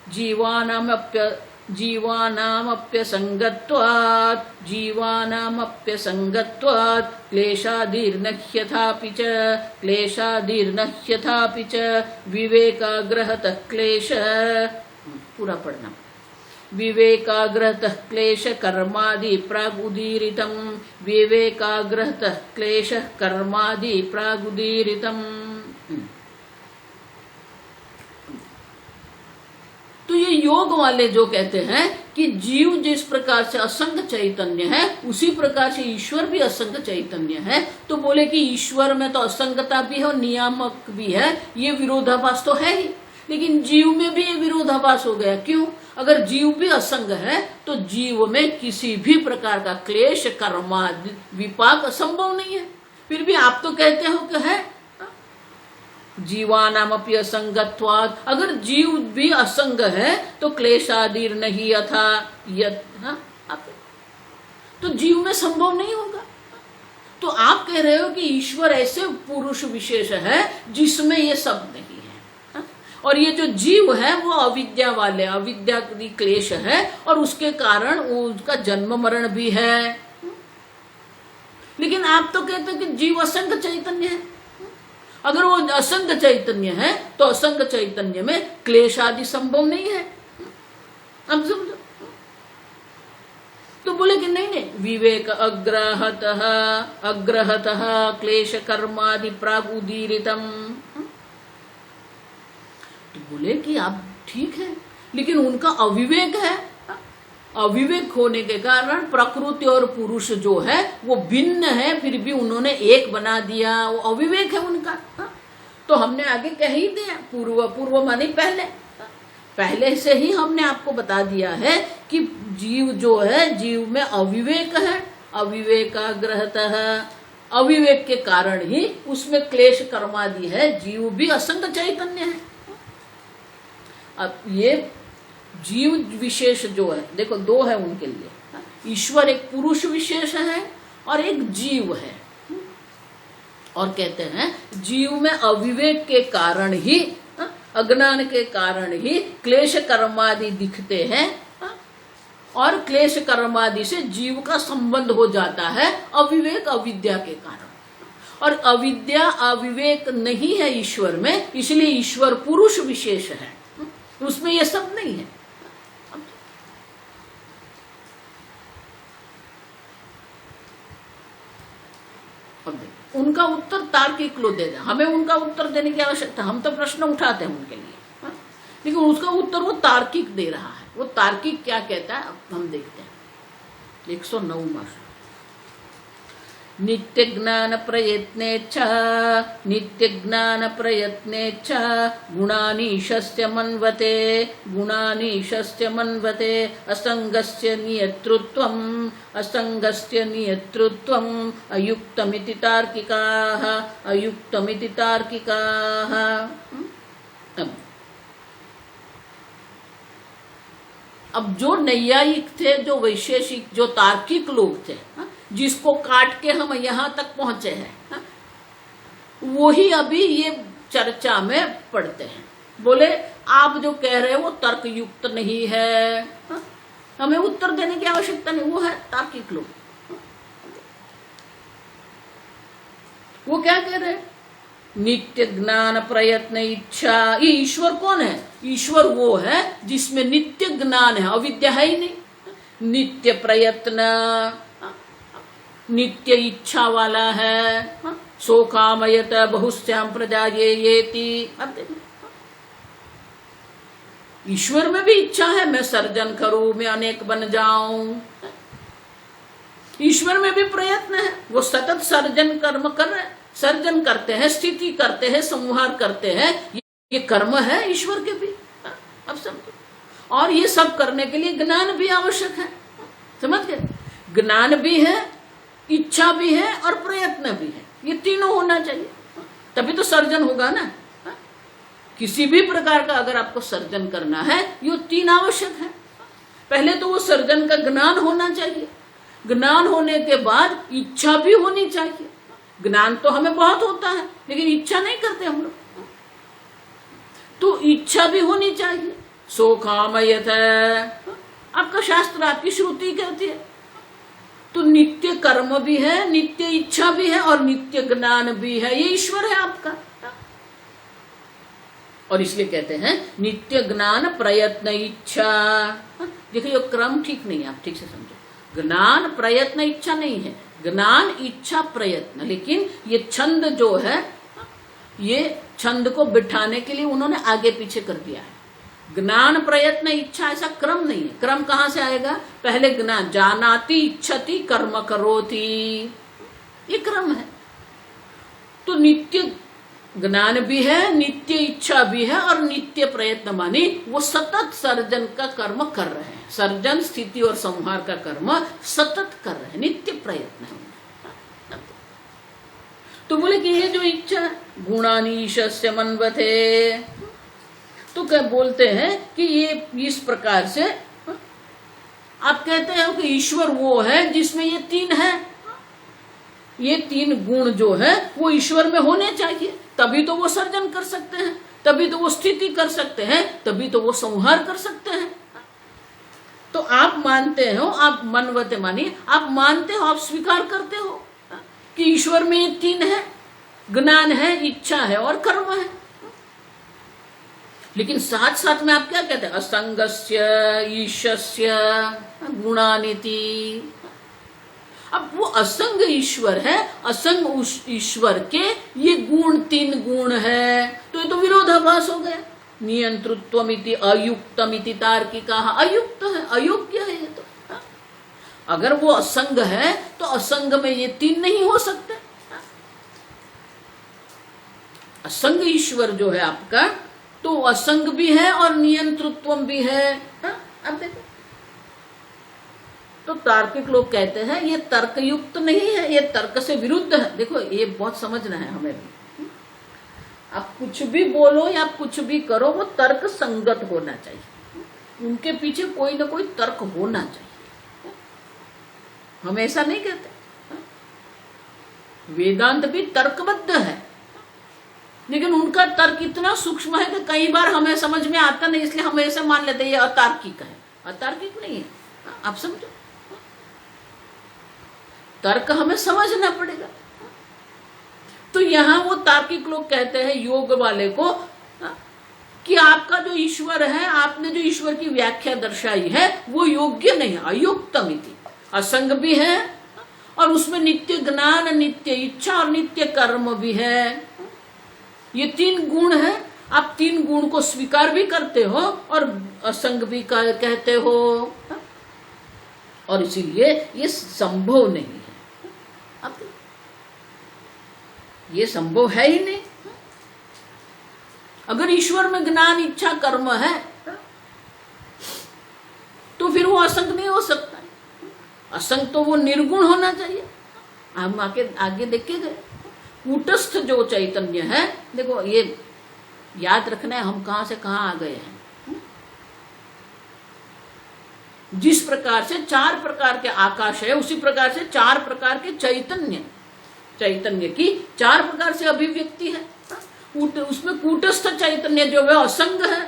जीवानामप्यसंगत्वात् क्लेशादीर्नह्यथापि च विवेकाग्रहतः क्लेश, पूरा पढ़ना। विवेकाग्रहतः क्लेश कर्मादि प्रागुदीरितम्, विवेकाग्रहतः क्लेश कर्मादि प्रागुदीरितम्। तो ये योग वाले जो कहते हैं कि जीव जिस प्रकार से असंग चैतन्य है उसी प्रकार से ईश्वर भी असंग चैतन्य है, तो बोले कि ईश्वर में तो असंगता भी है और नियामक भी है, ये विरोधाभास तो है ही। लेकिन जीव में भी ये विरोधाभास हो गया। क्यों? अगर जीव भी असंग है तो जीव में किसी भी प्रकार का क्लेश कर्मा विपाक संभव नहीं है। फिर भी आप तो कहते हो कि है जीवानामपि असंगत्वात्, अगर जीव भी असंग है तो क्लेशादीर नहीं यथा तो जीव में संभव नहीं होगा। तो आप कह रहे हो कि ईश्वर ऐसे पुरुष विशेष है जिसमें ये सब नहीं है, और ये जो जीव है वो अविद्या वाले, अविद्या की क्लेश है और उसके कारण उसका जन्म मरण भी है। लेकिन आप तो कहते हो कि जीव असंग चैतन्य है। अगर वो असंग चैतन्य है तो असंग चैतन्य में क्लेश आदि संभव नहीं है। अब समझो। तो बोले कि नहीं, विवेक अग्रहतः क्लेश कर्मादि प्रागुदीरितम। तो बोले कि आप ठीक है, लेकिन उनका अविवेक है। अविवेक होने के कारण प्रकृति और पुरुष जो है वो भिन्न है, फिर भी उन्होंने एक बना दिया, वो अविवेक है उनका। तो हमने आगे कह ही दिया, पूर्व माने पहले से ही हमने आपको बता दिया है कि जीव जो है, जीव में अविवेक है, अविवेकाग्रहतः, अविवेक के कारण ही उसमें क्लेश कर्मादि है। जीव भी असंग चैतन्य है। अब ये जीव विशेष जो है, देखो दो है उनके लिए। ईश्वर एक पुरुष विशेष है और एक जीव है। और कहते हैं जीव में अविवेक के कारण ही, अज्ञान के कारण ही क्लेश कर्मादि दिखते हैं, और क्लेश कर्मादि से जीव का संबंध हो जाता है अविवेक अविद्या के कारण। और अविद्या अविवेक नहीं है ईश्वर में, इसलिए ईश्वर पुरुष विशेष है, उसमें ये सब नहीं है। उनका उत्तर तार्किक लो दे दे, हमें उनका उत्तर देने की आवश्यकता, हम तो प्रश्न उठाते हैं उनके लिए, लेकिन उसका उत्तर वो तार्किक दे रहा है। वो तार्किक क्या कहता है अब हम देखते हैं। 109वां नित्य ज्ञान प्रयत्नेच्छ गुणानीशस्य मन्वते असंगस्य नियतृत्वम् अयुक्तमिति तार्किकाः। अब जो नैयायिक थे, जो वैशेषिक, जो तार्किक लोग थे, जिसको काट के हम यहां तक पहुंचे हैं, वही अभी ये चर्चा में पढ़ते हैं। बोले आप जो कह रहे हैं वो तर्क युक्त नहीं है, हमें उत्तर देने की आवश्यकता नहीं। वो है तार्किक लोग। वो क्या कह रहे हैं? नित्य ज्ञान प्रयत्न इच्छा। ये ईश्वर कौन है? ईश्वर वो है जिसमें नित्य ज्ञान है, अविद्या है ही नहीं। नित्य प्रयत्न, नित्य इच्छा वाला है। सो कामयत बहुश्याम प्रजा येति। अब देखो, ईश्वर में भी इच्छा है, मैं सर्जन करूं, मैं अनेक बन जाऊं। ईश्वर में भी प्रयत्न है, वो सतत सर्जन कर्म कर रहे हैं, सर्जन करते हैं, स्थिति करते हैं, संहार करते हैं। ये कर्म है ईश्वर के भी। अब समझो। और ये सब करने के लिए ज्ञान भी आवश्यक है। समझ गए? ज्ञान भी है, इच्छा भी है और प्रयत्न भी है। ये तीनों होना चाहिए, तभी तो सर्जन होगा ना। किसी भी प्रकार का अगर आपको सर्जन करना है, ये तीन आवश्यक है। पहले तो वो सर्जन का ज्ञान होना चाहिए। ज्ञान होने के बाद इच्छा भी होनी चाहिए। ज्ञान तो हमें बहुत होता है, लेकिन इच्छा नहीं करते हम लोग। तो इच्छा भी होनी चाहिए। सो कामयत, आपका शास्त्र, आपकी श्रुति कहती है। तो नित्य कर्म भी है, नित्य इच्छा भी है और नित्य ज्ञान भी है। ये ईश्वर है आपका। और इसलिए कहते हैं नित्य ज्ञान प्रयत्न इच्छा। देखिए ये क्रम ठीक नहीं है, आप ठीक से समझो। ज्ञान प्रयत्न इच्छा नहीं है, ज्ञान इच्छा प्रयत्न। लेकिन ये छंद जो है, ये छंद को बिठाने के लिए उन्होंने आगे पीछे कर दिया है। ज्ञान प्रयत्न इच्छा ऐसा क्रम नहीं है। क्रम कहां से आएगा? पहले ज्ञान, जानाति इच्छति कर्म करोति, ये क्रम है। तो नित्य ज्ञान भी है, नित्य इच्छा भी है और नित्य प्रयत्न, मानी वो सतत सर्जन का कर्म कर रहे हैं। सर्जन, स्थिति और संहार का कर्म सतत कर रहे हैं, नित्य प्रयत्न है। तो बोले कि ये जो इच्छा गुणानीशस्य मन्वते, तो क्या बोलते हैं कि ये इस प्रकार से आप कहते हो कि ईश्वर वो है जिसमें ये तीन है। ये तीन गुण जो है वो ईश्वर में होने चाहिए, तभी तो वो सर्जन कर सकते हैं, तभी तो वो स्थिति कर सकते हैं, तभी तो वो संहार कर सकते हैं। तो आप मानते हो, आप मनवते मानिए, आप मानते हो, आप स्वीकार करते हो कि ईश्वर में ये तीन है, ज्ञान है, इच्छा है और कर्म है। लेकिन साथ साथ में आप क्या कहते हैं? असंगस्य ईशस्य गुणानिति। अब वो असंग ईश्वर है, असंग उस ईश्वर के ये गुण, तीन गुण है, तो ये तो विरोधाभास हो गया। नियंतृत्वमिति अयुक्तमिति तार्किका, अयुक्त है, अयोग्य है ये तो। अगर वो असंग है तो असंग में ये तीन नहीं हो सकते। असंग ईश्वर जो है आपका, तो असंग भी है और नियंतृत्व भी है। अब देखो, तो तार्किक लोग कहते हैं ये तर्क युक्त नहीं है, ये तर्क से विरुद्ध है। देखो ये बहुत समझना है हमें भी। आप कुछ भी बोलो या कुछ भी करो, वो तर्क संगत होना चाहिए, उनके पीछे कोई ना कोई तर्क होना चाहिए। हम ऐसा नहीं कहते। वेदांत भी तर्कबद्ध है, लेकिन उनका तर्क इतना सूक्ष्म है कि कई बार हमें समझ में आता नहीं, इसलिए हम ऐसे मान लेते हैं ये अतार्किक है। अतार्किक नहीं है, आप समझो। तर्क हमें समझना पड़ेगा। तो यहां वो तार्किक लोग कहते हैं योग वाले को कि आपका जो ईश्वर है, आपने जो ईश्वर की व्याख्या दर्शाई है वो योग्य नहीं है, अयुक्तमिति। असंग भी है और उसमें नित्य ज्ञान, नित्य इच्छा और नित्य कर्म भी है। ये तीन गुण है। आप तीन गुण को स्वीकार भी करते हो और असंग भी कहते हो, और इसीलिए ये संभव नहीं है। अब ये संभव है ही नहीं। अगर ईश्वर में ज्ञान, इच्छा, कर्म है तो फिर वो असंग नहीं हो सकता। असंग तो वो निर्गुण होना चाहिए। हम आगे देख के गए, कूटस्थ जो चैतन्य है, देखो ये याद रखना है हम कहां से कहां आ गए हैं। जिस प्रकार से 4 प्रकार के आकाश है, उसी प्रकार से 4 प्रकार के चैतन्य की 4 प्रकार से अभिव्यक्ति है। उसमें कूटस्थ चैतन्य जो है असंग है,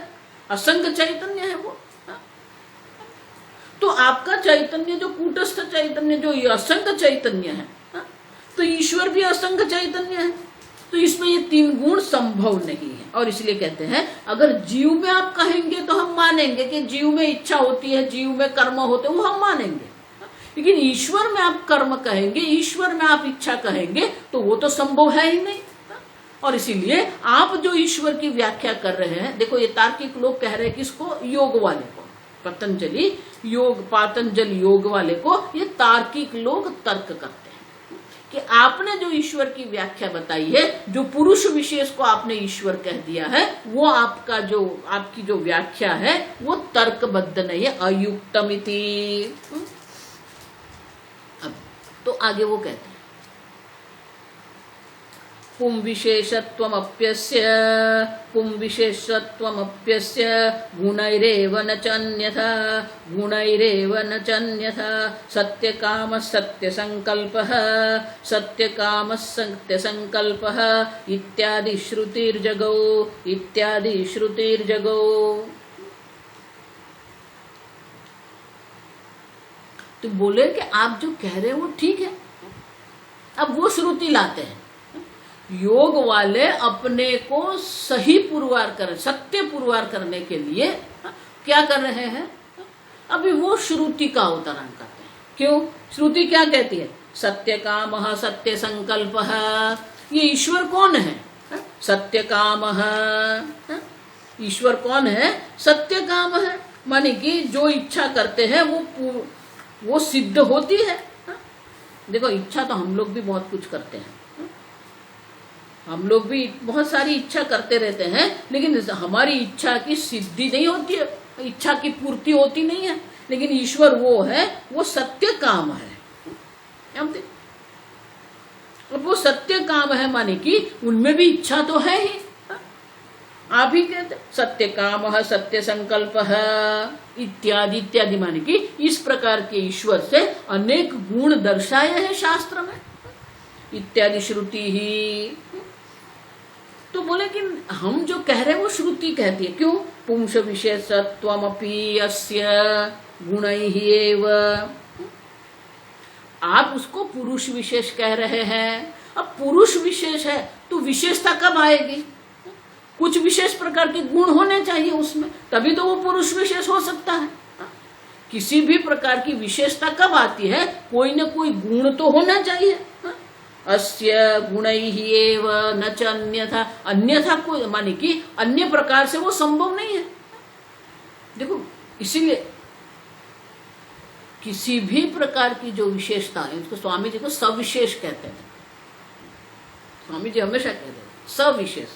असंग चैतन्य है वो। तो आपका चैतन्य जो कूटस्थ चैतन्य, जो असंग चैतन्य है, तो ईश्वर भी असंग चैतन्य है। तो इसमें ये 3 गुण संभव नहीं है। और इसलिए कहते हैं अगर जीव में आप कहेंगे तो हम मानेंगे कि जीव में इच्छा होती है, जीव में कर्म होते हैं, वो हम मानेंगे। लेकिन ईश्वर में आप कर्म कहेंगे, ईश्वर में आप इच्छा कहेंगे, तो वो तो संभव है ही नहीं। और इसीलिए आप जो ईश्वर की व्याख्या कर रहे हैं, देखो ये तार्किक लोग कह रहे हैं किसको, योग वाले को, पातंजल योग वाले को ये तार्किक लोग तर्क करते हैं कि आपने जो ईश्वर की व्याख्या बताई है, जो पुरुष विशेष को आपने ईश्वर कह दिया है, वो आपकी जो व्याख्या है वो तर्कबद्ध नहीं है, अयुक्तमिति। अब तो आगे वो कहते हैं पुं विशेषत्वमप्यस्य गुणैरेव न चान्यथा सत्यकामः सत्यसंकल्पः इत्यादि श्रुतिर्जगौ। तो बोले कि आप जो कह रहे हैं वो ठीक है। अब वो श्रुति लाते हैं, योग वाले अपने को सही पुरवार कर, सत्य पुरवार करने के लिए क्या कर रहे हैं, अभी वो श्रुति का अवतरण करते हैं। क्यों? श्रुति क्या कहती है, सत्य कामः सत्य संकल्पः। ये ईश्वर कौन है, सत्य कामः। ईश्वर कौन है, सत्य काम है। माने कि जो इच्छा करते हैं वो सिद्ध होती है। देखो इच्छा तो हम लोग भी बहुत कुछ करते हैं, हम लोग भी बहुत सारी इच्छा करते रहते हैं, लेकिन हमारी इच्छा की सिद्धि नहीं होती है, इच्छा की पूर्ति होती नहीं है। लेकिन ईश्वर वो है, वो सत्य काम है। अब वो सत्य काम है माने कि उनमें भी इच्छा तो है ही। आप ही कहते सत्य काम सत्य संकल्प इत्यादि इत्यादि, माने कि इस प्रकार के ईश्वर से अनेक गुण दर्शाए हैं शास्त्र में, इत्यादि श्रुति ही। तो बोले कि हम जो कह रहे हैं वो श्रुति कहती है। क्यों? पुंस विशेषत्वमपि अस्य गुणैः एव। आप उसको पुरुष विशेष कह रहे हैं। अब पुरुष विशेष है तो विशेषता कब आएगी? कुछ विशेष प्रकार के गुण होने चाहिए उसमें, तभी तो वो पुरुष विशेष हो सकता है। किसी भी प्रकार की विशेषता कब आती है? कोई न कोई गुण तो होना चाहिए। अस्य गुणैः एव न च अन्यथा, अन्यथा कोई माने कि अन्य प्रकार से वो संभव नहीं है। देखो इसीलिए किसी भी प्रकार की जो विशेषता है उसको स्वामी जी को सविशेष कहते हैं। स्वामी जी हमेशा कहते हैं सविशेष।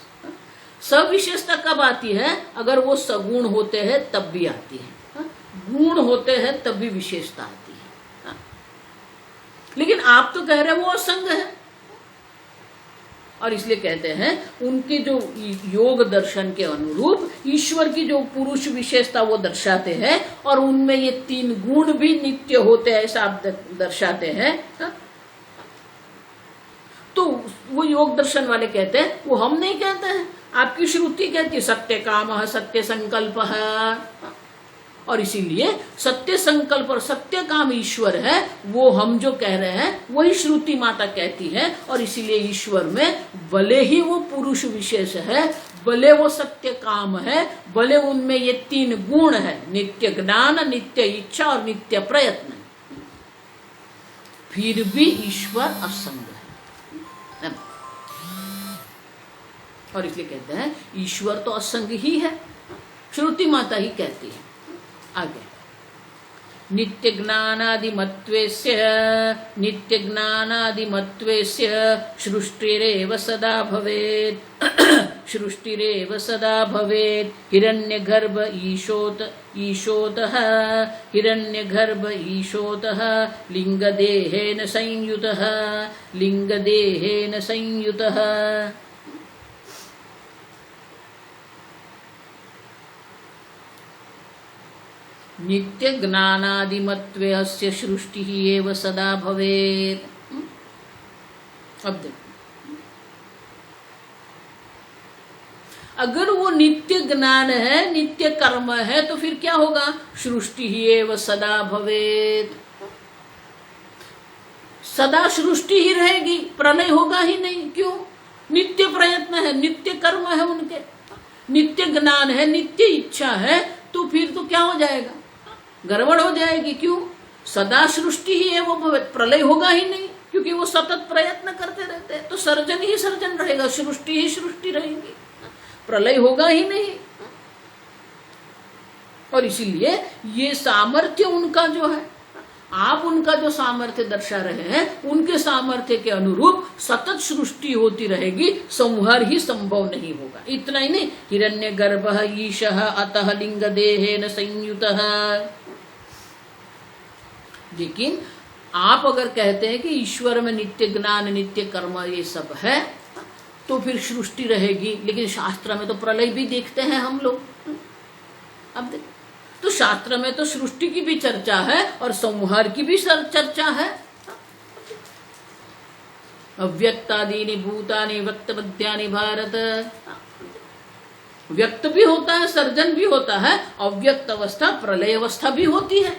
सविशेषता कब आती है? अगर वो सगुण होते हैं तब भी आती है, गुण होते हैं तब भी विशेषता आती है। लेकिन आप तो कह रहे हैं वो असंग है, और इसलिए कहते हैं उनकी जो योग दर्शन के अनुरूप ईश्वर की जो पुरुष विशेषता वो दर्शाते हैं, और उनमें ये 3 गुण भी नित्य होते हैं ऐसा आप दर्शाते हैं। तो वो योग दर्शन वाले कहते हैं, वो हम नहीं कहते हैं, आपकी श्रुति कहती है सत्य कामः सत्य संकल्पः। और इसीलिए सत्य संकल्प और सत्य काम ईश्वर है, वो हम जो कह रहे हैं वही श्रुति माता कहती है। और इसीलिए ईश्वर में भले ही वो पुरुष विशेष है, भले वो सत्य काम है, भले उनमें ये 3 गुण है, नित्य ज्ञान, नित्य इच्छा और नित्य प्रयत्न, फिर भी ईश्वर असंग है। और इसलिए कहते हैं ईश्वर तो असंग ही है, श्रुति माता ही कहती है। आगे नित्य ज्ञानादिमत्वेस्य सृष्टिरेव सदा भवेत् सृष्टिरेव सदा भवेत् हिरण्यगर्भ ईशोतः हिरण्यगर्भ ईशोतः लिंगदेहेन संयुतः। नित्य ज्ञानादिमत्वे अस्य सृष्टि एव सदा भवेत्। अब देखो, अगर वो नित्य ज्ञान है, नित्य कर्म है, तो फिर क्या होगा? सृष्टि ही एव सदा भवेत्। सदा सृष्टि ही रहेगी, प्रलय होगा ही नहीं। क्यों? नित्य प्रयत्न है, नित्य कर्म है उनके, नित्य ज्ञान है, नित्य इच्छा है, तो फिर तो क्या हो जाएगा? गड़बड़ हो जाएगी। क्यों? सदा सृष्टि ही है वो भवेत्, प्रलय होगा ही नहीं, क्योंकि वो सतत प्रयत्न करते रहते हैं। तो सर्जन ही सर्जन रहेगा, सृष्टि ही सृष्टि रहेगी, प्रलय होगा ही नहीं। और इसीलिए ये सामर्थ्य उनका जो है, आप उनका जो सामर्थ्य दर्शा रहे हैं, उनके सामर्थ्य के अनुरूप सतत सृष्टि होती रहेगी, संहार ही संभव नहीं होगा। इतना ही नहीं, हिरण्यगर्भः ईशः अतः लिंग देहेन संयुतः। लेकिन आप अगर कहते हैं कि ईश्वर में नित्य ज्ञान, नित्य कर्म ये सब है, तो फिर सृष्टि रहेगी। लेकिन शास्त्र में तो प्रलय भी देखते हैं हम लोग। अब देखो, तो शास्त्र में तो सृष्टि की भी चर्चा है और संहार की भी चर्चा है। अव्यक्तादीनि भूतानि व्यक्तपद्यानि भारत। व्यक्त भी होता है, सर्जन भी होता है, अव्यक्त अवस्था, प्रलय अवस्था भी होती है।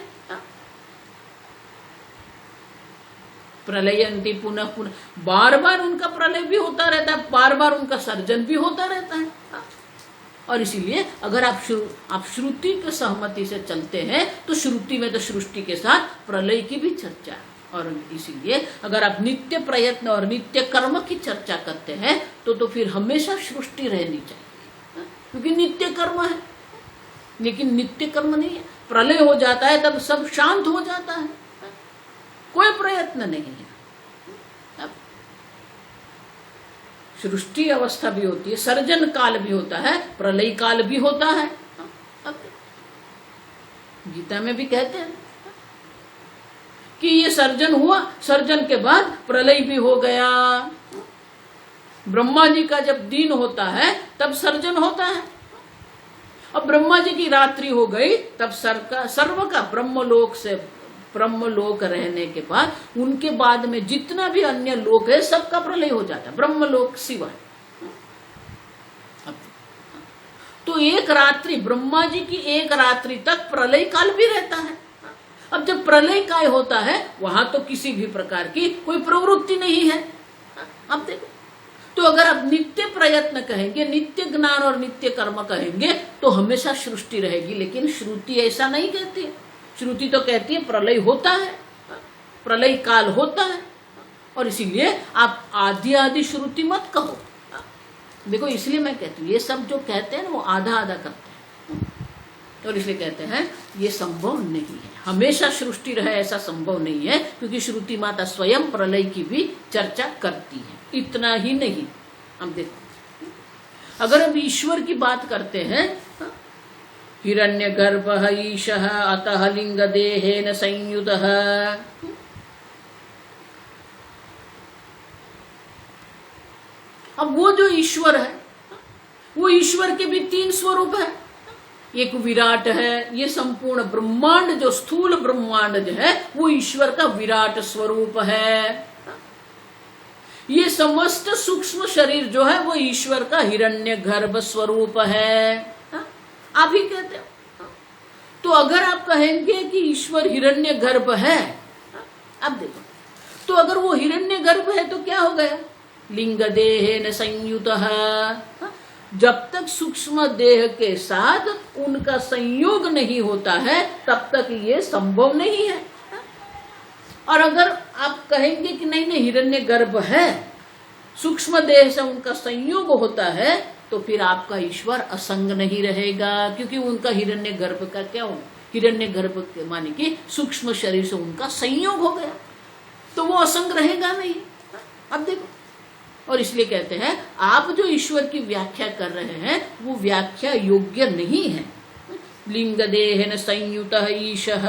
प्रलयंती पुनः पुनः, बार बार उनका प्रलय भी होता रहता है, बार बार उनका सर्जन भी होता रहता है। और इसीलिए अगर आप श्रुति के सहमति से चलते हैं, तो श्रुति में तो सृष्टि के साथ प्रलय की भी चर्चा है। और इसीलिए अगर आप नित्य प्रयत्न और नित्य कर्म की चर्चा करते हैं, तो फिर हमेशा सृष्टि रहनी चाहिए, क्योंकि नित्य कर्म है। लेकिन नित्य कर्म नहीं है, प्रलय हो जाता है तब सब शांत हो जाता है, कोई प्रयत्न नहीं है। अब सृष्टि अवस्था भी होती है, सर्जन काल भी होता है, प्रलय काल भी होता है। अब गीता में भी कहते हैं कि ये सर्जन हुआ, सर्जन के बाद प्रलय भी हो गया। ब्रह्मा जी का जब दिन होता है तब सर्जन होता है। अब ब्रह्मा जी की रात्रि हो गई, तब सर्व का ब्रह्मलोक रहने के बाद उनके बाद में जितना भी अन्य लोक है, सबका प्रलय हो जाता है, ब्रह्मलोक सिवाय। तो एक रात्रि, ब्रह्मा जी की एक रात्रि तक प्रलय काल भी रहता है। अब जब प्रलय काल होता है, वहां तो किसी भी प्रकार की कोई प्रवृत्ति नहीं है। अब देखो, तो अगर आप नित्य प्रयत्न कहेंगे, नित्य ज्ञान और नित्य कर्म कहेंगे, तो हमेशा सृष्टि रहेगी। लेकिन श्रुति ऐसा नहीं कहती है। श्रुति तो कहती है प्रलय होता है, प्रलय काल होता है। और इसीलिए आप आदि श्रुति मत कहो। देखो, इसलिए मैं कहती हूँ, ये सब जो कहते हैं ना, वो आधा आधा करते हैं। और इसलिए कहते हैं ये संभव नहीं है, हमेशा सृष्टि रहे ऐसा संभव नहीं है, क्योंकि श्रुति माता स्वयं प्रलय की भी चर्चा करती है। इतना ही नहीं, हम देखो, अगर हम ईश्वर की बात करते हैं, हिरण्यगर्भः ईशः अतः लिंग देहेन संयुतः। अब वो जो ईश्वर है, वो ईश्वर के भी तीन स्वरूप है। एक विराट है, ये संपूर्ण ब्रह्मांड, जो स्थूल ब्रह्मांड जो है, वो ईश्वर का विराट स्वरूप है। ये समस्त सूक्ष्म शरीर जो है, वो ईश्वर का हिरण्यगर्भ स्वरूप है। आप ही कहते हो। तो अगर आप कहेंगे कि ईश्वर हिरण्यगर्भ है, अब देखो, तो अगर वो हिरण्यगर्भ है तो क्या हो गया? लिंग देहेन संयुतः। जब तक सूक्ष्म देह के साथ उनका संयोग नहीं होता है, तब तक ये संभव नहीं है। और अगर आप कहेंगे कि नहीं नहीं, हिरण्यगर्भ है, सूक्ष्म देह से उनका संयोग होता है, तो फिर आपका ईश्वर असंग नहीं रहेगा, क्योंकि उनका हिरण्यगर्भ का क्या हो, हिरण्यगर्भ के माने कि सूक्ष्म शरीर से उनका संयोग हो गया, तो वो असंग रहेगा नहीं। अब देखो, और इसलिए कहते हैं आप जो ईश्वर की व्याख्या कर रहे हैं, वो व्याख्या योग्य नहीं है। लिंग देहेन संयुतः ईशः।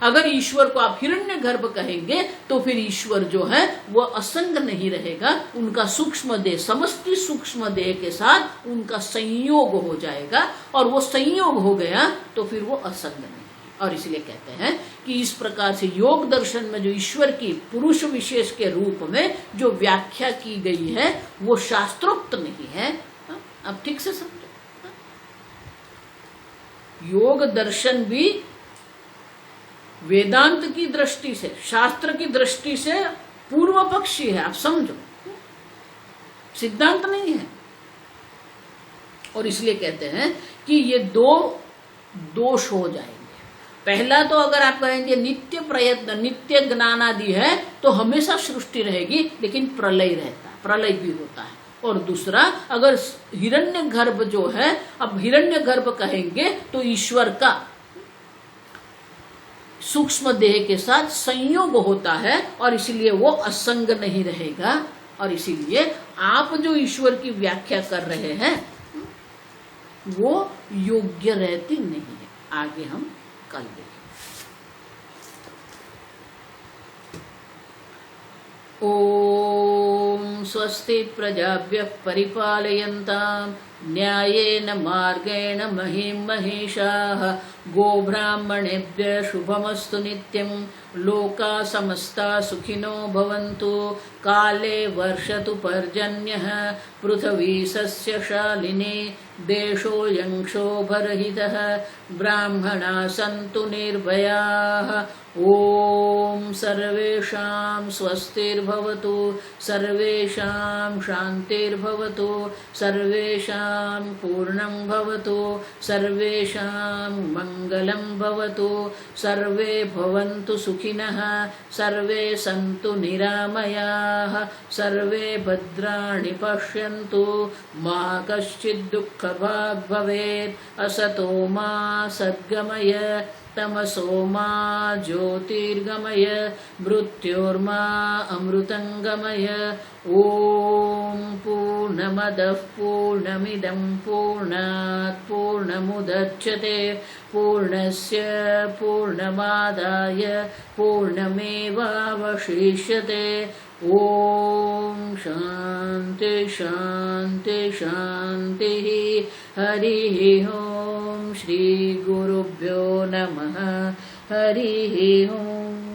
अगर ईश्वर को आप हिरण्यगर्भ कहेंगे तो फिर ईश्वर जो है वो असंग नहीं रहेगा, उनका सूक्ष्म देह समष्टि सूक्ष्म देह के साथ उनका संयोग हो जाएगा, और वो संयोग हो गया तो फिर वो असंग नहीं। और इसलिए कहते हैं कि इस प्रकार से योग दर्शन में जो ईश्वर की पुरुष विशेष के रूप में जो व्याख्या की गई है वो शास्त्रोक्त नहीं है। अब ठीक से समझो, योग दर्शन भी वेदांत की दृष्टि से, शास्त्र की दृष्टि से पूर्व पक्षी है, आप समझो, सिद्धांत नहीं है। और इसलिए कहते हैं कि ये दो दोष हो जाएंगे। पहला तो अगर आप कहेंगे नित्य प्रयत्न नित्य ज्ञान आदि है तो हमेशा सृष्टि रहेगी, लेकिन प्रलय रहता है, प्रलय भी होता है। और दूसरा, अगर हिरण्यगर्भ जो है, अब हिरण्यगर्भ कहेंगे तो ईश्वर का सूक्ष्म देह के साथ संयोग होता है, और इसीलिए वो असंग नहीं रहेगा। और इसीलिए आप जो ईश्वर की व्याख्या कर रहे हैं वो योग्य रहती नहीं है। आगे हम कल देखें। ओम स्वस्ति प्रजाभ्यः परिपालयन्ताम् न्यायेन मार्गेण महीं महिषाः गोब्राह्मणेभ्यः शुभमस्तु नित्यं लोकाः समस्ताः सुखिनो भवन्तु काले वर्षतु पर्जन्यः पृथिवी सस्यशालिनी देशोऽयं क्षोभरहितः ब्राह्मणाः सन्तु निर्भयाः। ओम सर्वेषां स्वस्तिर्भवतु सर्वेषां शान्तिर्भवतु सर्वेषां पूर्णं भवतु सर्वेषां मङ्गलं भवतु सर्वे भवन्तु सुखिनः सर्वे सन्तु निरामयाः सर्वे भद्राणि पश्यन्तु मा कश्चित् दुःखभाग् भवेत्। असतो मा सद्गमय तमसो मा ज्योतिर्गमय मृत्योर्मा अमृतंगमय। ओम पूर्णमदः पूर्णमिदं पूर्णात् पूर्णमुदच्यते पूर्णस्य पूर्णमादाय पूर्णमेवावशिष्यते। ओम शांति शांति शांति। हरि ओम श्री गुरुभ्यो नमः। हरि ओम।